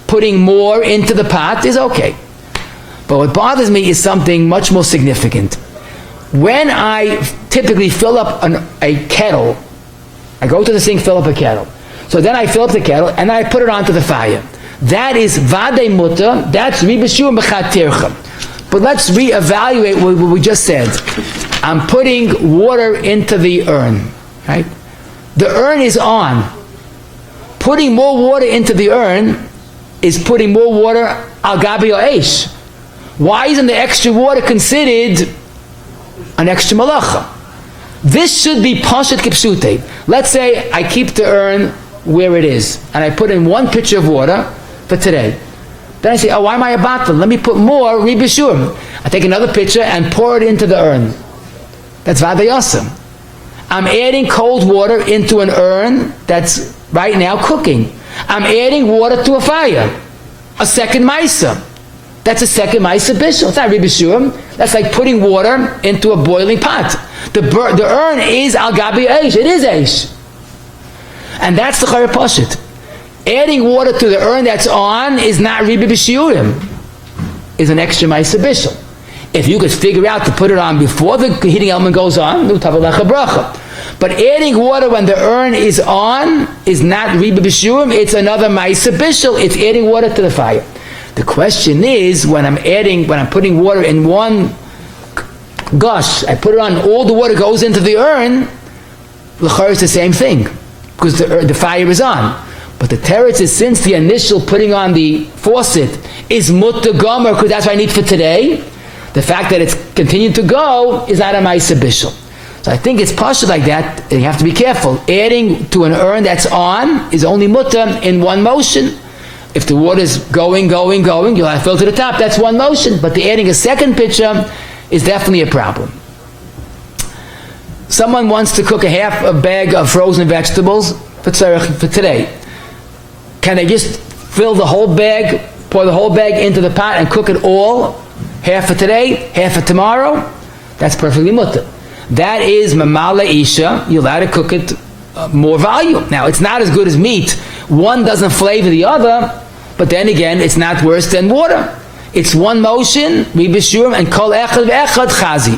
putting more into the pot is okay. But what bothers me is something much more significant. When I typically fill up a kettle, I go to the sink, fill up a kettle. So then I fill up the kettle, and I put it onto the fire. That is vadei mutter, that's ribishur b'chat tircha. But let's reevaluate what we just said. I'm putting water into the urn, right? The urn is on. Putting more water into the urn is putting more water al gabi eish. Why isn't the extra water considered an extra melacha? This should be pashat kipshute. Let's say I keep the urn where it is, and I put in one pitcher of water for today. Then I say, why am I a bottle? Let me put more ribishur. I take another pitcher and pour it into the urn. That's vadayasam. I'm adding cold water into an urn that's right now cooking. I'm adding water to a fire. A second maisa. That's a second maisa bishul. It's not ribishur. That's like putting water into a boiling pot. The urn is al gabi eish. It is eish. And that's the chayra pashit. Adding water to the urn that's on is not ribi b'shiurim. Is an extra ma'aser bishul. If you could figure out to put it on before the heating element goes on, no tavalecha bracha. But adding water when the urn is on is not ribi b'shiurim. It's another ma'aser bishul. It's adding water to the fire. The question is, when I'm putting water in one gush, I put it on, all the water goes into the urn. L'chayr is the same thing, because the fire is on. But the teretz is, since the initial putting on the faucet is mutter gomer, because that's what I need for today, the fact that it's continued to go is not a ma'aser bishul. So I think it's partial like that, and you have to be careful. Adding to an urn that's on is only mutter in one motion. If the water is going, you'll have to fill to the top. That's one motion. But adding a second pitcher is definitely a problem. Someone wants to cook a bag of frozen vegetables for today. Can they just fill the whole bag, pour the whole bag into the pot and cook it all? Half for today, half for tomorrow? That's perfectly mutter. That is mamala isha. You're allowed to cook it more volume. Now, it's not as good as meat. One doesn't flavor the other, but then again, it's not worse than water. It's one motion, ribishurim, and kol echad ve'echad chazi.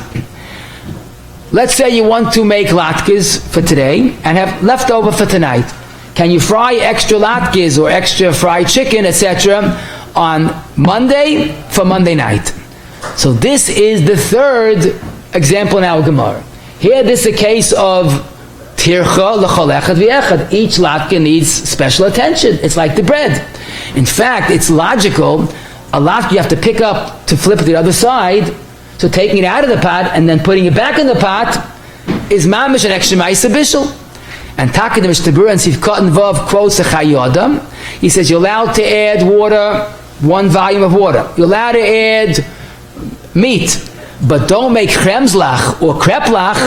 Let's say you want to make latkes for today and have leftover for tonight. Can you fry extra latkes or extra fried chicken, etc., on Monday for Monday night? So this is the third example in our Gemara. Here this is a case of tircha l'chol echad v'echad. Each latke needs special attention. It's like the bread. In fact, it's logical. A latke you have to pick up to flip it to the other side. So taking it out of the pot and then putting it back in the pot is mamish an extra ma'isa bishul. And Taka the Mishnah Berurah and Sif Cotton Vav quotes a Chayodam. He says you're allowed to add water, 1 volume of water. You're allowed to add meat, but don't make chremslach or kreplach,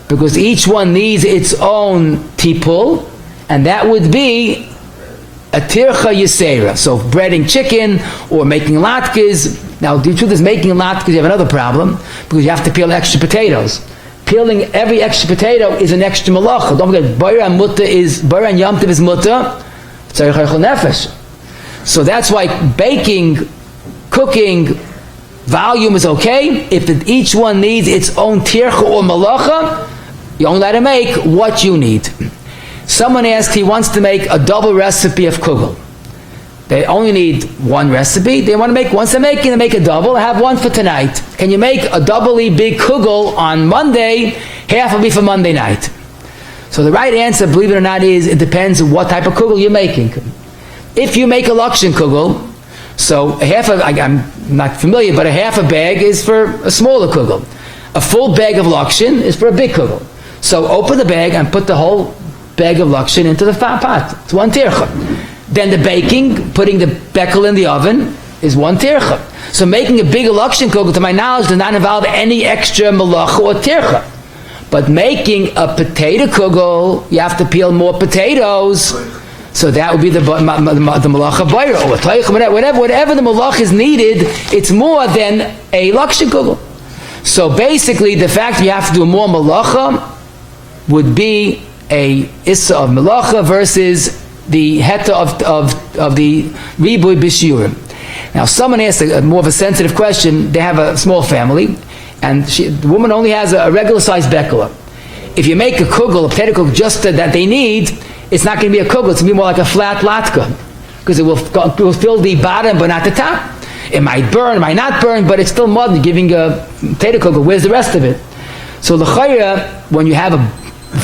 because each one needs its own tipul, and that would be a tircha yisera. So breading chicken or making latkes. Now the truth is, making latkes you have another problem, because you have to peel extra potatoes. Peeling every extra potato is an extra malacha. Don't forget, Boyer and Yom Tov is mutter, tzarich harichol nefesh. So that's why baking, cooking, volume is okay. If each one needs its own tircha or malacha, you only let to make what you need. Someone asked, he wants to make a double recipe of kugel. They only need 1 recipe. They want to make, once they're making, they make a double. I have one for tonight. Can you make a doubly big kugel on Monday? Half will be for Monday night. So the right answer, believe it or not, is it depends on what type of kugel you're making. If you make a lakshin kugel, so I'm not familiar, but a half a bag is for a smaller kugel. A full bag of lakshin is for a big kugel. So open the bag and put the whole bag of lakshin into the pot. It's 1 tircha. Then the baking, putting the bekel in the oven, is 1 tircha. So making a big lakshin kugel, to my knowledge, does not involve any extra malacha or tircha. But making a potato kugel, you have to peel more potatoes. So that would be the malacha bayra, or whatever the malacha is needed, it's more than a lakshin kugel. So basically, the fact you have to do more malacha would be a issa of malacha versus the heta of the ribuy b'shiurim. Now, someone asked a more of a sensitive question. They have a small family, and the woman only has a regular sized bekela. If you make a kugel, a potato kugel, just that they need, it's not going to be a kugel. It's going to be more like a flat latka, because it will fill the bottom but not the top. It might burn, it might not burn, but it's still mud. You're giving a potato kugel. Where's the rest of it? So l'chayra, when you have a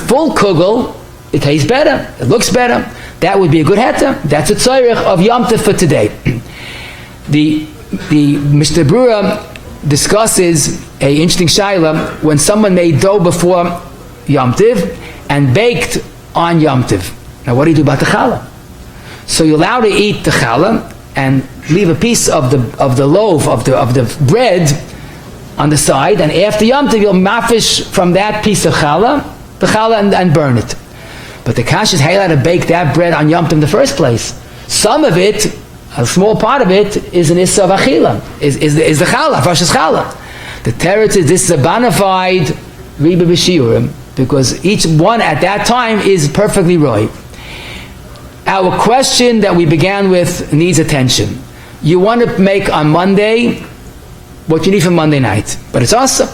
full kugel, it tastes better, it looks better. That would be a good heta. That's a tzarich of Yom Tov for today. The Mishnah Berurah discusses an interesting shaila when someone made dough before Yom Tov and baked on Yom Tov. Now, what do you do about the challah? So you're allowed to eat the challah and leave a piece of the loaf of the bread on the side, and after Yom Tov you'll mafish from that piece of challah the challah and burn it. But the kash is how you allowed to bake that bread on Yom Tov in the first place. Some of it, a small part of it, is an issa of achila, is the challah, Rosh's challah. The teretz is this is a bona fide riba b'shiurim, because each one at that time is perfectly right. Our question that we began with needs attention. You want to make on Monday what you need for Monday night, but it's awesome.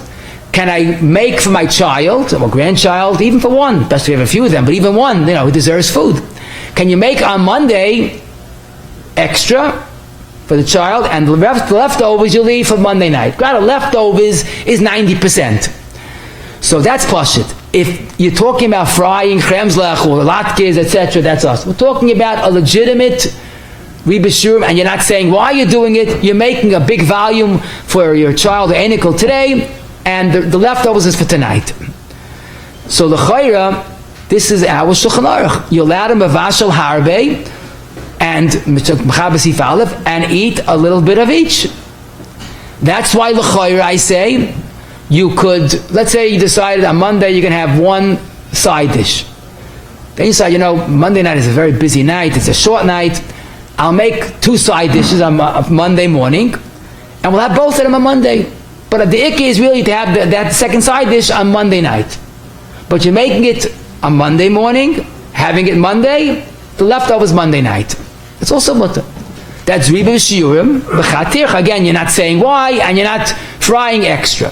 Can I make for my child or grandchild, even for one, best we have a few of them, but even one, who deserves food. Can you make on Monday extra for the child, and the leftovers you leave for Monday night? Granted, leftovers is 90%. So that's pashut. If you're talking about frying chremslach or latkes, etc., that's us. We're talking about a legitimate ribishurim, and you're not saying why you're doing it. You're making a big volume for your child or enikel today, and the leftovers is for tonight. So l'chayra, this is our Shulchan Aruch. You're allowed to mavashal harbe and mechabasif aleph and eat a little bit of each. That's why l'chayra I say you could. Let's say you decided on Monday you're going to have 1 side dish. Then you decide, Monday night is a very busy night. It's a short night. I'll make 2 side dishes on Monday morning, and we'll have both of them on Monday. But the ikki is really to have that second side dish on Monday night. But you're making it on Monday morning, having it Monday, the leftovers Monday night. It's also mutter. That's riba shiurim b'chatir. Again, you're not saying why, and you're not frying extra.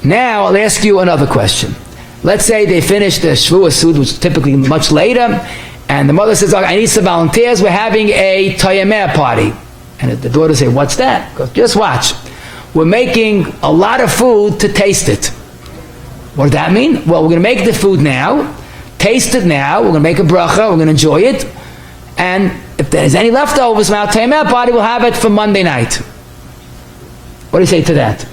Now, I'll ask you another question. Let's say they finished the Shavuos Sud, which is typically much later, and the mother says, I need some volunteers. We're having a Tayameh party. And the daughter say, what's that? Goes, just watch. We're making a lot of food to taste it. What does that mean? Well, we're going to make the food now, taste it now, we're going to make a bracha, we're going to enjoy it, and if there's any leftovers from our Taimah party, we'll have it for Monday night. What do you say to that?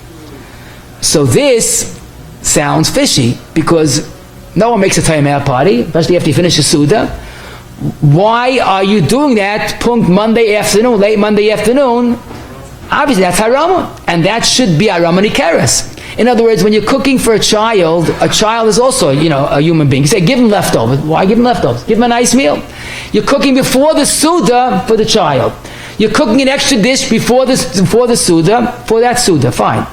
So this sounds fishy, because no one makes a Taimah party, especially after you finish a Suda. Why are you doing that Monday afternoon, late Monday afternoon? Obviously that's harama, and that should be harama nikeres. In other words, when you're cooking for a child is also, a human being. You say, give him leftovers. Why give him leftovers? Give him a nice meal. You're cooking before the Suda for the child. You're cooking an extra dish before the Suda, for that Suda, fine.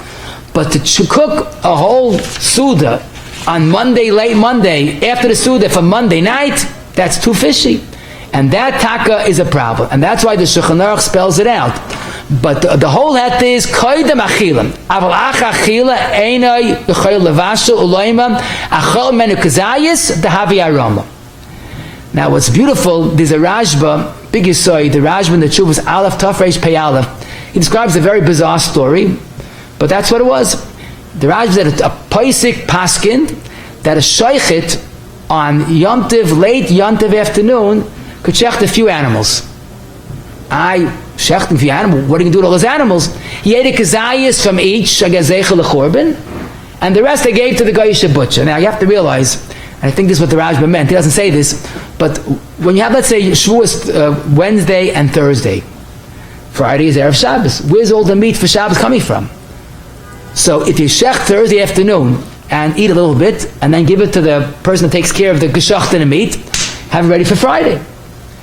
But to cook a whole Suda on Monday, late Monday, after the Suda for Monday night, that's too fishy. And that taka is a problem. And that's why the Shulchan Aruch spells it out. But the whole het is koydem achilam. Aval ach achila einay b'chayil levashu uloimam achol menu kazayis dehavi aroma. Now what's beautiful, there's a Rashba, big Yisoi, the Rashba in the Chuvas Aleph Taf Reish Pei Aleph. He describes a very bizarre story, but that's what it was. The Rashba said a paisik paskin that a shaychit on Yom Tov, late Yom Tov afternoon, could shecht a few animals. Shechting for animal. What are you going to do with all those animals? He ate a kazayas from each, and the rest they gave to the Goyish butcher. Now you have to realize, and I think this is what the Rashba meant, he doesn't say this, but when you have, let's say, Shavuos Wednesday and Thursday, Friday is Erev Shabbos, where's all the meat for Shabbos coming from? So if you shech Thursday afternoon and eat a little bit, and then give it to the person that takes care of the geshacht and the meat, have it ready for Friday.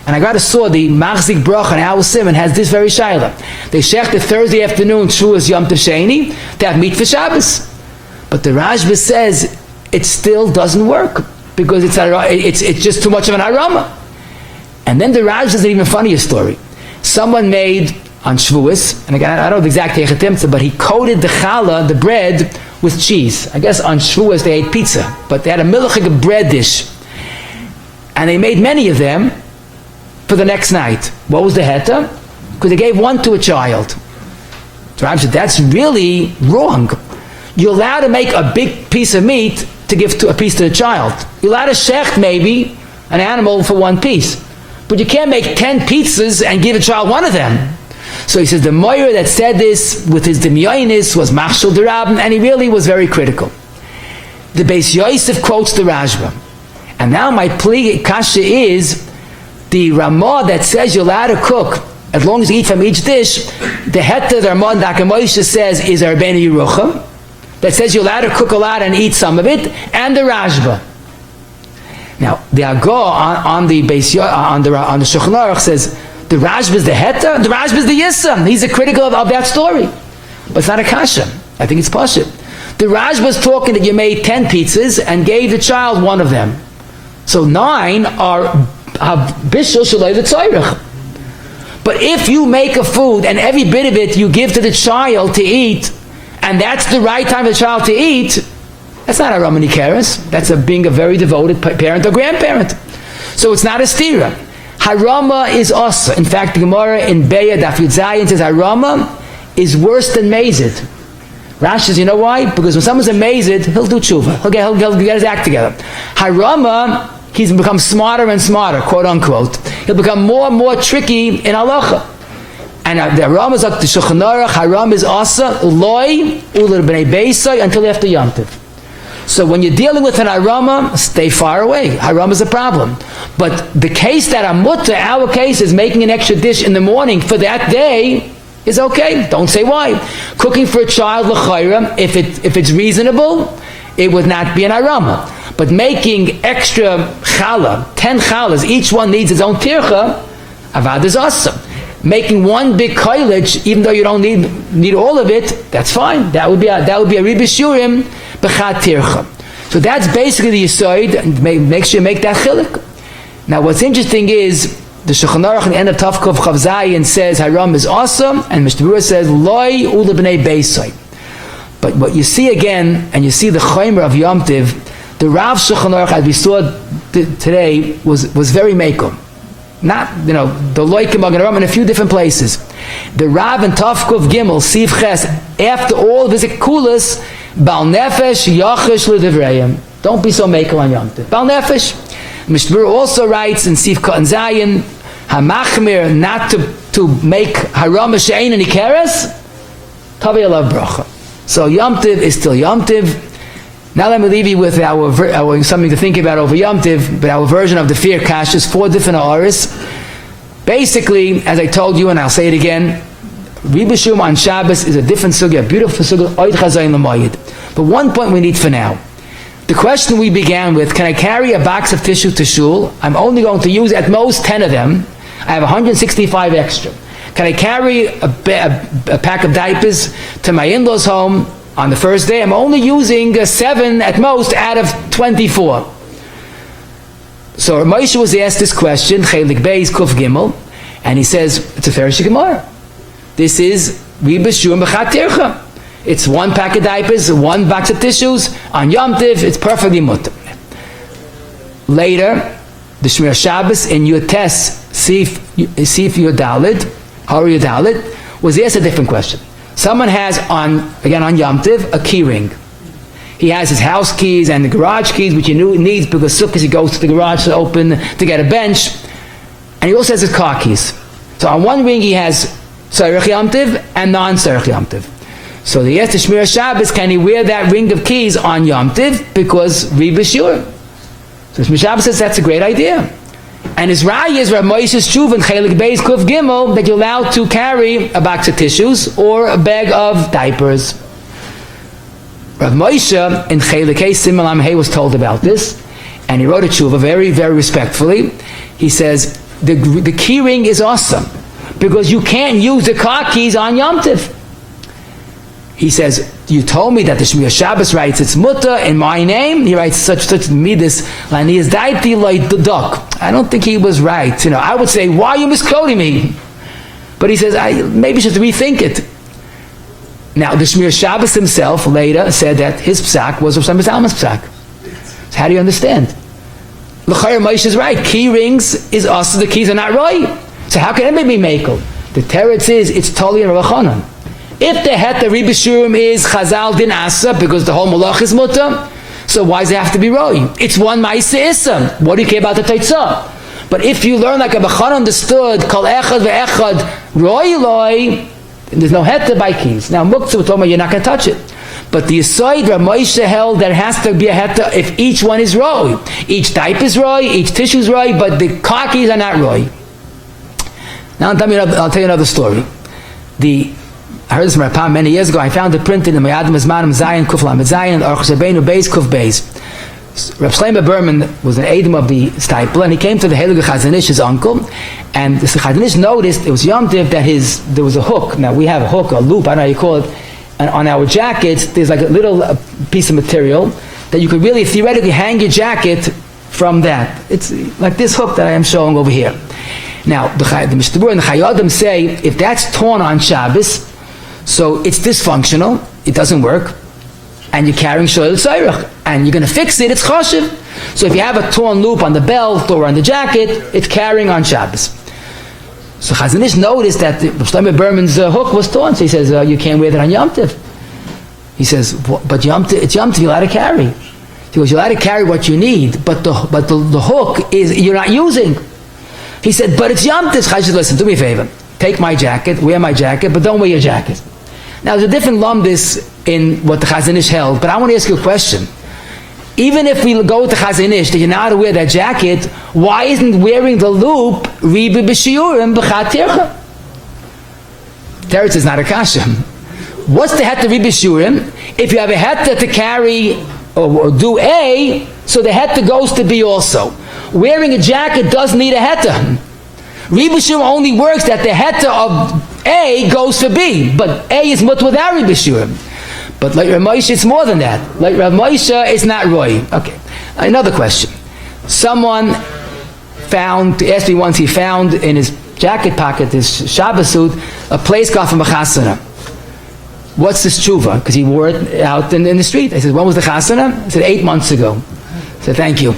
And I got to saw the Machzik Brach and Al Simon has this very shaila. They shecht it Thursday afternoon, Shavuos Yom Tov Sheni, to have meat for Shabbos. But the Rashba says it still doesn't work because it's just too much of an harama. And then the Rashba is an even funnier story. Someone made on Shavuos, and again I don't know the exact techetimtza, but he coated the challah, the bread, with cheese. I guess on Shavuos they ate pizza, but they had a Melacha bread dish, and they made many of them for the next night. What was the heta? Because they gave one to a child. So Rabbi said, that's really wrong. You're allowed to make a big piece of meat to give to a piece to the child. You're allowed to shecht maybe an animal for one piece. But you can't make 10 pizzas and give a child one of them. So he says the Moira that said this with his demyonis was Machshel Derabin, and he really was very critical. The Beis Yosef quotes the Rashba. And now my plea kasha is the Ramah that says you're allowed to cook as long as you eat from each dish. The Heta, the Ramah Dakamoisha says is Arbeinu Yerucham, that says you're allowed to cook a lot and eat some of it, and the Rashba. Now the Agor on the Shulchan Aruch says the Rashba is the Heta, the Rashba is the Yisam. He's a critical of that story, but it's not a kasha. I think it's pashut. The Rashba is talking that you made 10 pizzas and gave the child one of them, so 9 are bishul shalei v'tzayrich. But if you make a food and every bit of it you give to the child to eat, and that's the right time for the child to eat, that's not a Ramani Keres. That's being a very devoted parent or grandparent. So it's not a stira. Harama is asa. In fact, the Gemara in Beya Daf Yud Zayin says Harama is worse than Mazid. Rashi says, you know why? Because when someone's a Mazid, he'll do tshuva. He'll get his act together. Harama, he's become smarter and smarter, quote unquote. He'll become more and more tricky in halacha. And the Haram is like the Shulchan Aruch, Haram is asa, loy, uler b'nei beisai, until after Yom Tov. So when you're dealing with an Harama, stay far away. Haram is a problem. But the case that I'm mutter, our case is making an extra dish in the morning for that day, is okay. Don't say why. Cooking for a child, l'chayra, if it's reasonable, it would not be an harama. But making extra challah, 10 challahs, each one needs its own tircha, avad is awesome. Making one big koilage, even though you don't need all of it, that's fine. That would be a ribishurim b'chad tircha. So that's basically the yisoid. Make sure you make that chilik. Now what's interesting is the Shulchan Aruch at the end of Tavkov Chav Zayin says Haram is awesome, and Mishnah Berurah says loy ula b'nei beisai. But what you see again, and you see the chaymer of Yom Tiv, the Rav Shulchan Aruch, as we saw today, was very mekom. not, the Loikim Magen in a few different places. The Rav and Tavkuf Gimel, Siv Ches, after all of his kulas, Bal Nefesh, Yachish L'Divrayim. Don't be so makel on Yom Tov. Bal Nefesh. Mishmur also writes in Siv Katan Zayin, Hamachmir, not to make Haram She'ein and Ikeres, Tavi Alav Bracha. So Yom Tov is still Yom Tov. Now let me leave you with our something to think about over Yom Tov, but our version of the fear kash is 4 different aris. Basically, as I told you, and I'll say it again, Ribashum on Shabbos is a different sugya, a beautiful sugya, Oid Chazayin L'Mayid. But one point we need for now. The question we began with, can I carry a box of tissue to shul? I'm only going to use at most 10 of them. I have 165 extra. Can I carry a pack of diapers to my in-laws' home on the first day? I'm only using 7 at most out of 24. So Moshe was asked this question, Chelik Beis Kuf Gimel, and he says, it's a Ferish Gemara. This is Ribashum B'chat Tircha. It's 1 pack of diapers, 1 box of tissues. On Yom Tiv, it's perfectly mutter. Later, the Shmir Shabbos in Yotes Sif Yodalid, Hari Yodalid, was asked a different question. Someone has on Yom Tiv, a key ring. He has his house keys and the garage keys, which he needs because Sukkot he goes to the garage to open, to get a bench. And he also has his car keys. So on one ring he has Tzarech Yom Tiv and non-Tzarech Yom Tiv. So they asked the Shmir Shabbos, can he wear that ring of keys on Yom Tiv? Because Ribashur. So Shmir Shabbos says that's a great idea. And his Raya is Rav Moshe's Tshuva in Chelik Beis Kuf Gimel that you're allowed to carry a box of tissues or a bag of diapers. Rav Moshe in Chelik Hey Simon Lam Hey was told about this, and he wrote a Tshuva very, very respectfully. He says, the key ring is awesome because you can't use the car keys on Yom Tiv. He says, you told me that the Shmir Shabbos writes it's mutter in my name. He writes such midas lanias daiti like the duck. I don't think he was right. I would say, why are you misquoting me? But he says, maybe you should rethink it. Now, the Shmir Shabbos himself later said that his psak was Rav Shlomo Zalman's psak. So how do you understand? L'chayr Moshe is right. Key rings is also the keys are not right. So how can anybody be makel? The teretz is it's totally in Rav Chanan. If the heta ribishurim is chazal din asa because the whole malach is mutter, so why does it have to be roi? It's one ma'isa issa. What do you care about the teitzah? But if you learn like a Bachan understood kol echad ve'echad roi loi, there's no heta by keys. Now muktzah we're talking about you're not going to touch it. But the Yesod Rav Moshe held that it has to be a heta if each one is roi. Each diaper is roi, each tissue is roi, but the car keys are not roi. Now I'll tell you another story. I heard this from Rabbi many years ago. I found it printed in my Adam Zmanim Zayin Kuf Lamed Zayin Aruch Shebeinu Beis Kuf Beis. Reb Shlomo Berman was an Edom of the Steipler, and he came to the Heilige Chazon Ish, his uncle, and the Chazon Ish noticed it was Yom Tov that there was a hook. Now we have a hook, a loop, I don't know how you call it, and on our jackets there's like a little piece of material that you could really theoretically hang your jacket from that. It's like this hook that I am showing over here. Now the Mishnah and the Chayodim say if that's torn on Shabbos, so it's dysfunctional, it doesn't work, and you're carrying Shoel Tzarech, and you're going to fix it, it's choshev. So if you have a torn loop on the belt or on the jacket, it's carrying on Shabbos. So Chazon Ish noticed that Shlomo Berman's hook was torn, so he says, you can't wear that on Yom Tov. He says, but Yom Tov, it's Yom Tov, you're allowed to carry. He goes, you're allowed to carry what you need, but the hook is you're not using. He said, but it's Yom Tov. Chazon said, listen, do me a favor. Take my jacket, wear my jacket, but don't wear your jacket. Now, there's a different lumdis in what the Chazon Ish held, but I want to ask you a question. Even if we go with the Chazon Ish that you're not to wear that jacket, why isn't wearing the loop ribi b'shiurim b'chat tircha? Teretz is not a kasha. What's the heta ribi b'shiurim? If you have a heta to carry or do A, so the heta goes to B also. Wearing a jacket doesn't need a heta. Ribashur only works that the heta of A goes for B, but A is mut without Ribashur. But like Rav Moshe, it's more than that. Like Rav Moshe, it's not Roy. Okay, another question. Someone asked me once, he found in his jacket pocket, his Shabbos suit, a place scarf from a chasana. What's this tshuva? Because he wore it out in the street. I said, when was the chasana? I said, 8 months ago. I said, thank you.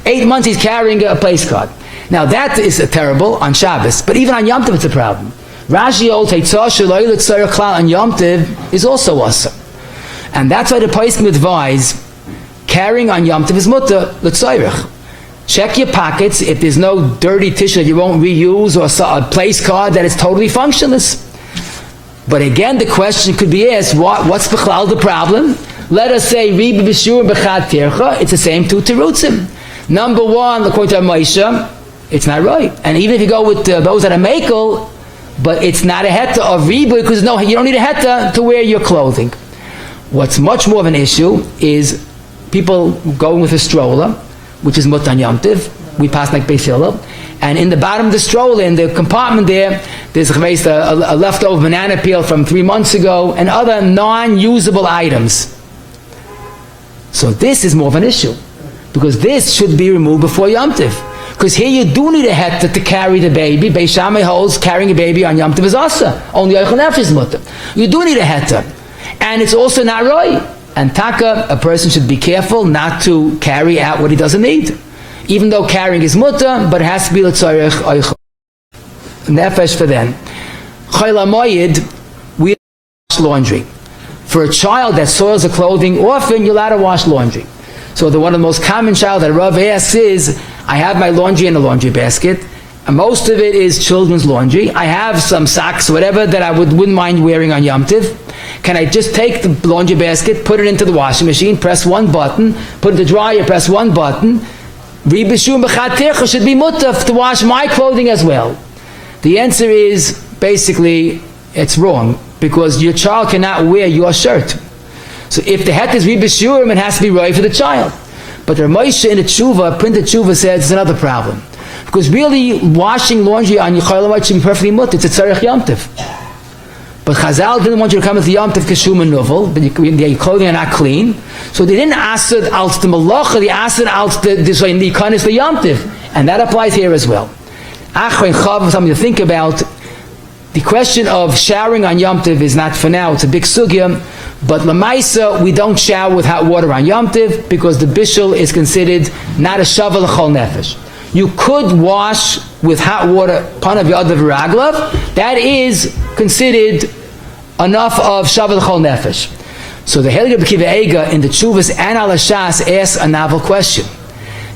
8 months he's carrying a place card. Now that is terrible on Shabbos, but even on Yom Tov it's a problem. Rashi holds Heitzah Sheloi L'Tzorech Klal on Yom Tov is also awesome. And that's why the Poskim advise carrying on Yom Tov is mutter L'Tzorech. Check your pockets if there's no dirty tissue that you won't reuse or a place card that is totally functionless. But again, the question could be asked, what's B'chlal the problem? Let us say, Ribi B'shur B'chad Tircha, it's the same two terutzim. Number one, according to Moshe, it's not right. And even if you go with those that are makel, but it's not a heta of Ribi, because no, you don't need a heta to wear your clothing. What's much more of an issue is people going with a stroller, which is Mutan Yom Tiv. We pass like Beis Hillel. And in the bottom of the stroller, in the compartment there's a leftover banana peel from 3 months ago, and other non-usable items. So this is more of an issue, because this should be removed before Yom Tiv. Because here you do need a heta to carry the baby. Beis Shammai holds carrying a baby on Yom Tiv is asa. Only Yochel Nefesh is mutter. You do need a heta. And it's also not right. And taka, a person should be careful not to carry out what he doesn't need. Even though carrying is mutter, but it has to be l'tzorech oichel. Nefesh for then. Chayla moyed, we wash laundry. For a child that soils the clothing, often you're allowed to wash laundry. So one of the most common child that Rav asks is, I have my laundry in a laundry basket, and most of it is children's laundry. I have some socks, whatever, that I wouldn't mind wearing on Yom Tiv. Can I just take the laundry basket, put it into the washing machine, press one button, put it in the dryer, press one button? Ribi B'shur B'chad Tircha should be mutaf to wash my clothing as well. The answer is, basically, it's wrong, because your child cannot wear your shirt. So if the het is Ribi B'shur, it has to be right for the child. But the Moshe in the Tshuva, printed Tshuva, says it's another problem. Because really, washing laundry on your Chayla should be perfectly mutaf. It's a tzarech Yom Tiv. But Chazal didn't want you to come into Yom Tov Keshum and Novel, but your clothing are not clean. So they didn't ask it out the Melacha, they asked it out the Ikanis the Yom Tov. And that applies here as well. Achrein Chav, something to think about. The question of showering on Yom Tov is not for now, it's a big sugya. But Lamaisa, we don't shower with hot water on Yom Tov because the bishul is considered not a shavel l'chol nefesh. You could wash with hot water panav yadav raglav. That is considered enough of shavel l'chol nefesh. So the Helig Rebbe Kiva Eiga in the Tshuvas and Alashas asks a novel question.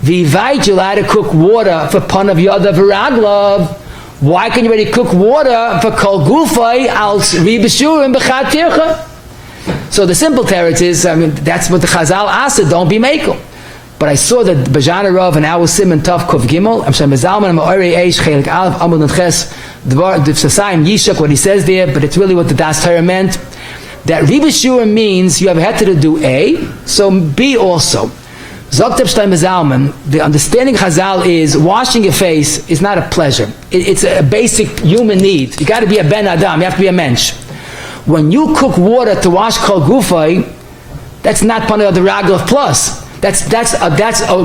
V'ivayt you allowed to cook water for panav yadav raglav. Why can you already cook water for kol gufay al Ribi B'shur and b'chad tircha? So the simple teretz is, that's what the Chazal asked, don't be mekel. But I saw that Bajana Rav and our Sim and Tov Kuf Gimel, I'm saying Mezalman Ma'orei Eish Chelik Aleph Amud Nches Dvar Sasayim Yishak, what he says there, but it's really what the Das Torah meant. That Ribi B'shur means you have had to do A, so B also. Zogt Epstein Mezalman, the understanding Chazal is washing your face is not a pleasure. It's a basic human need. You got to be a Ben Adam. You have to be a mensch. When you cook water to wash kol gufay, that's not part of the raglav plus. That's a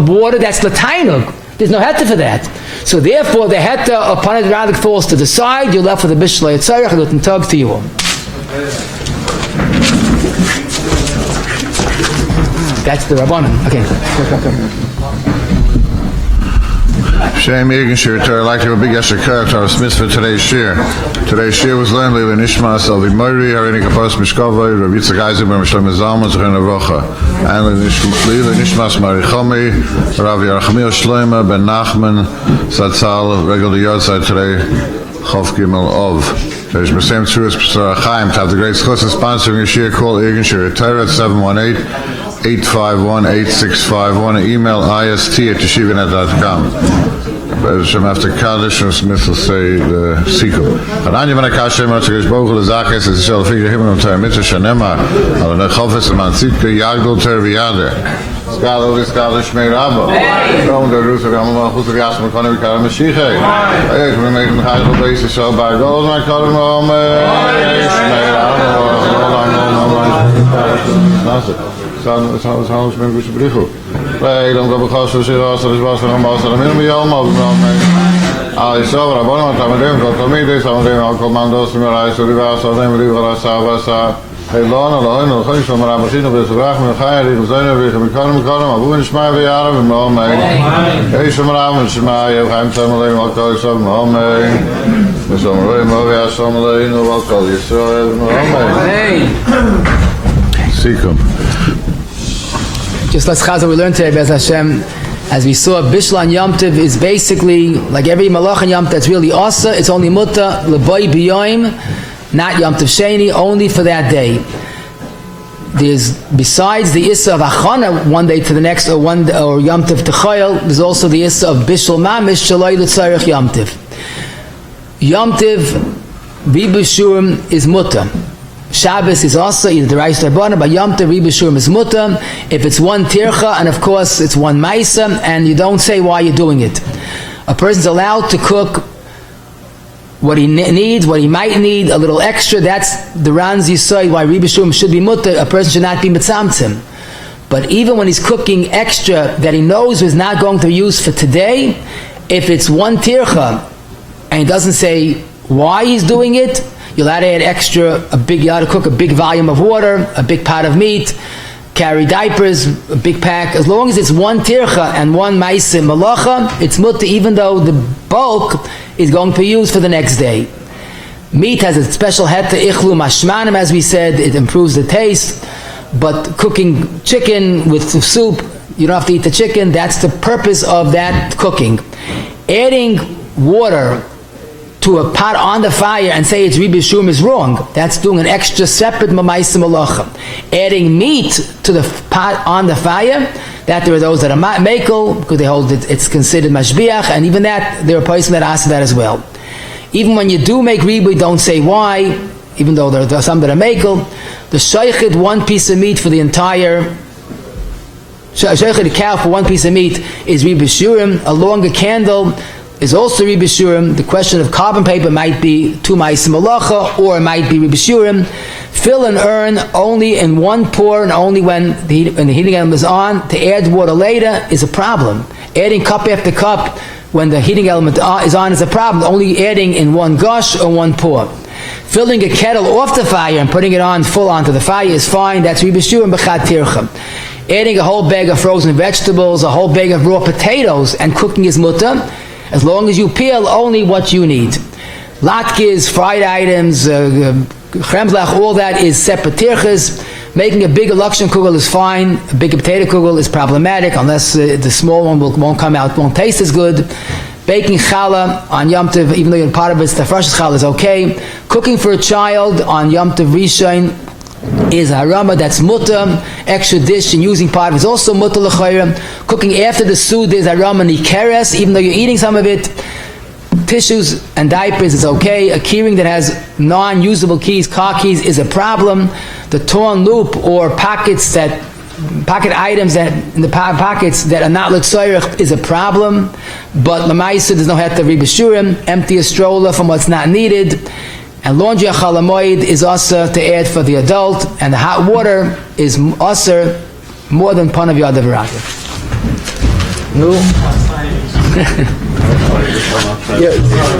water that's l'tainug. There's no heta for that. So therefore, the heta upon the raglav falls to the side. You're left with the bishul yitzarech and the tug to you. That's the Rabbanan. Okay. Shem Egan Shir, I'd like to have a big extra character of Smith for today's shir. Today's shir was learned by Nishmas Alvi Mori, Harini Kapos Mishkovai, Rabbi Tzagaizik, Mishlam Zalman, Zechina Rocha, and Nishmas Marichomi, Rav Yerachmiel Shloima, Ben Nachman, Satzal, regular Yotzai today, Chof Gimel Ov. There's Mesem Tzuras Chaim to have the great schus of sponsoring a shir. Call Egan Shir, Torah at 718-851-8651, email ist@yeshivanet.com. After Kaddish and Smith will say the Sikum. Hananya ben Akashem Matzgesh Bogel Zakes is shall figure him on time Mitzvah Shanema al Nechofes man Sitka Yagdol Terviader. Skalo Skalo Shmei Rabba. From the roots of Amal Khus of Yasma Kanu Karam Mashiach. Hey, we make the high basis so by gold my Karam Shmei Rabba. Sounds maybe we should be cool. Hey, don't go because of the was from Master and Miriam of I saw Rabban Tamadim, got to me this on the commandos to me, I saw the Vasa, then we were Savasa, Hey Lana, Lana, Lana, from Ramachino, with the Rachman, Chayri, the Zona, with the Mekano, Abu and Shmai, the Arab, and Mohammed. Hey, from Raman, Shmai, I'm Samalay, I'll some Mohammed. The Somalay, Movia, Somalay, no, I'll call you, so Mohammed. Seekum. Just let's chazal we learned today, Bez Hashem, as we saw, Bishla and Yom Tov is basically, like every Melacha and Yom Tov that's really Asa, it's only Mutta, Leboy B'yoim, not Yom Tov Sheni, only for that day. There's, besides the Issa of Achana, one day to the next, or Yom Tov T'chayel, there's also the Issa of Bishul Mamish, Shaloi L'tzarech Yom Tov. Yom Tov, Ribushurim is Mutta. Shabbos is also either the Rice Rabbanah, but Yom Tov Ribushurim is Mutta. If it's one Tircha, and of course it's one Maisa, and you don't say why you're doing it. A person's allowed to cook what he needs, what he might need, a little extra. That's the Ranz Yisai, why Ribushurim should be Mutta. A person should not be Mitzamtzim. But even when he's cooking extra that he knows is not going to be used for today, if it's one Tircha, and he doesn't say why he's doing it, you'll have to add extra, you have to cook a big volume of water, a big pot of meat, carry diapers, a big pack. As long as it's one tircha and one ma'aseh melacha, it's mutta, even though the bulk is going to be used for the next day. Meat has a special heta ichlu mashmanim, as we said, it improves the taste. But cooking chicken with soup, you don't have to eat the chicken. That's the purpose of that cooking. Adding water to a pot on the fire and say it's ribishum is wrong. That's doing an extra separate ma'aseh melacha. Adding meat to the pot on the fire, that there are those that are makel, because they hold it, it's considered mashbiach, and even that, there are places that ask that as well. Even when you do make ribui, don't say why, even though there are some that are makel. The shaychid, one piece of meat for the entire, shaychid, a cow for one piece of meat is ribishurim. A longer candle is also ribishurim. The question of carbon paper might be two ma'aseh melacha, or it might be ribishurim. Fill an urn only in one pour, and only when the heating element is on. To add water later is a problem. Adding cup after cup when the heating element is on is a problem. Only adding in one gush or one pour. Filling a kettle off the fire and putting it on full onto the fire is fine. That's ribishurim b'chad tircha. Adding a whole bag of frozen vegetables, a whole bag of raw potatoes, and cooking is mutter, as long as you peel only what you need. Latkes, fried items, chremslach, all that is separate tirchas. Making a bigger luxon kugel is fine. A bigger potato kugel is problematic unless the small one won't come out, won't taste as good. Baking challah on Yom Tov, even though you're part of it, the fresh challah is okay. Cooking for a child on Yom Tov Rishon is harama, that's mutter. Extra dish and using part of it is also mutter l'chayra. Cooking after the suda is harama nikeres, even though you're eating some of it. Tissues and diapers is okay. A keyring that has non-usable keys, car keys, is a problem. The torn loop or pocket items that in the pockets that are not l'tzoyrech is a problem. But l'maisa, there's no heta ribishurim. Empty a stroller from what's not needed. And laundry achalamoid is also to add for the adult, and the hot water is also more than panav yad v'ragim. No.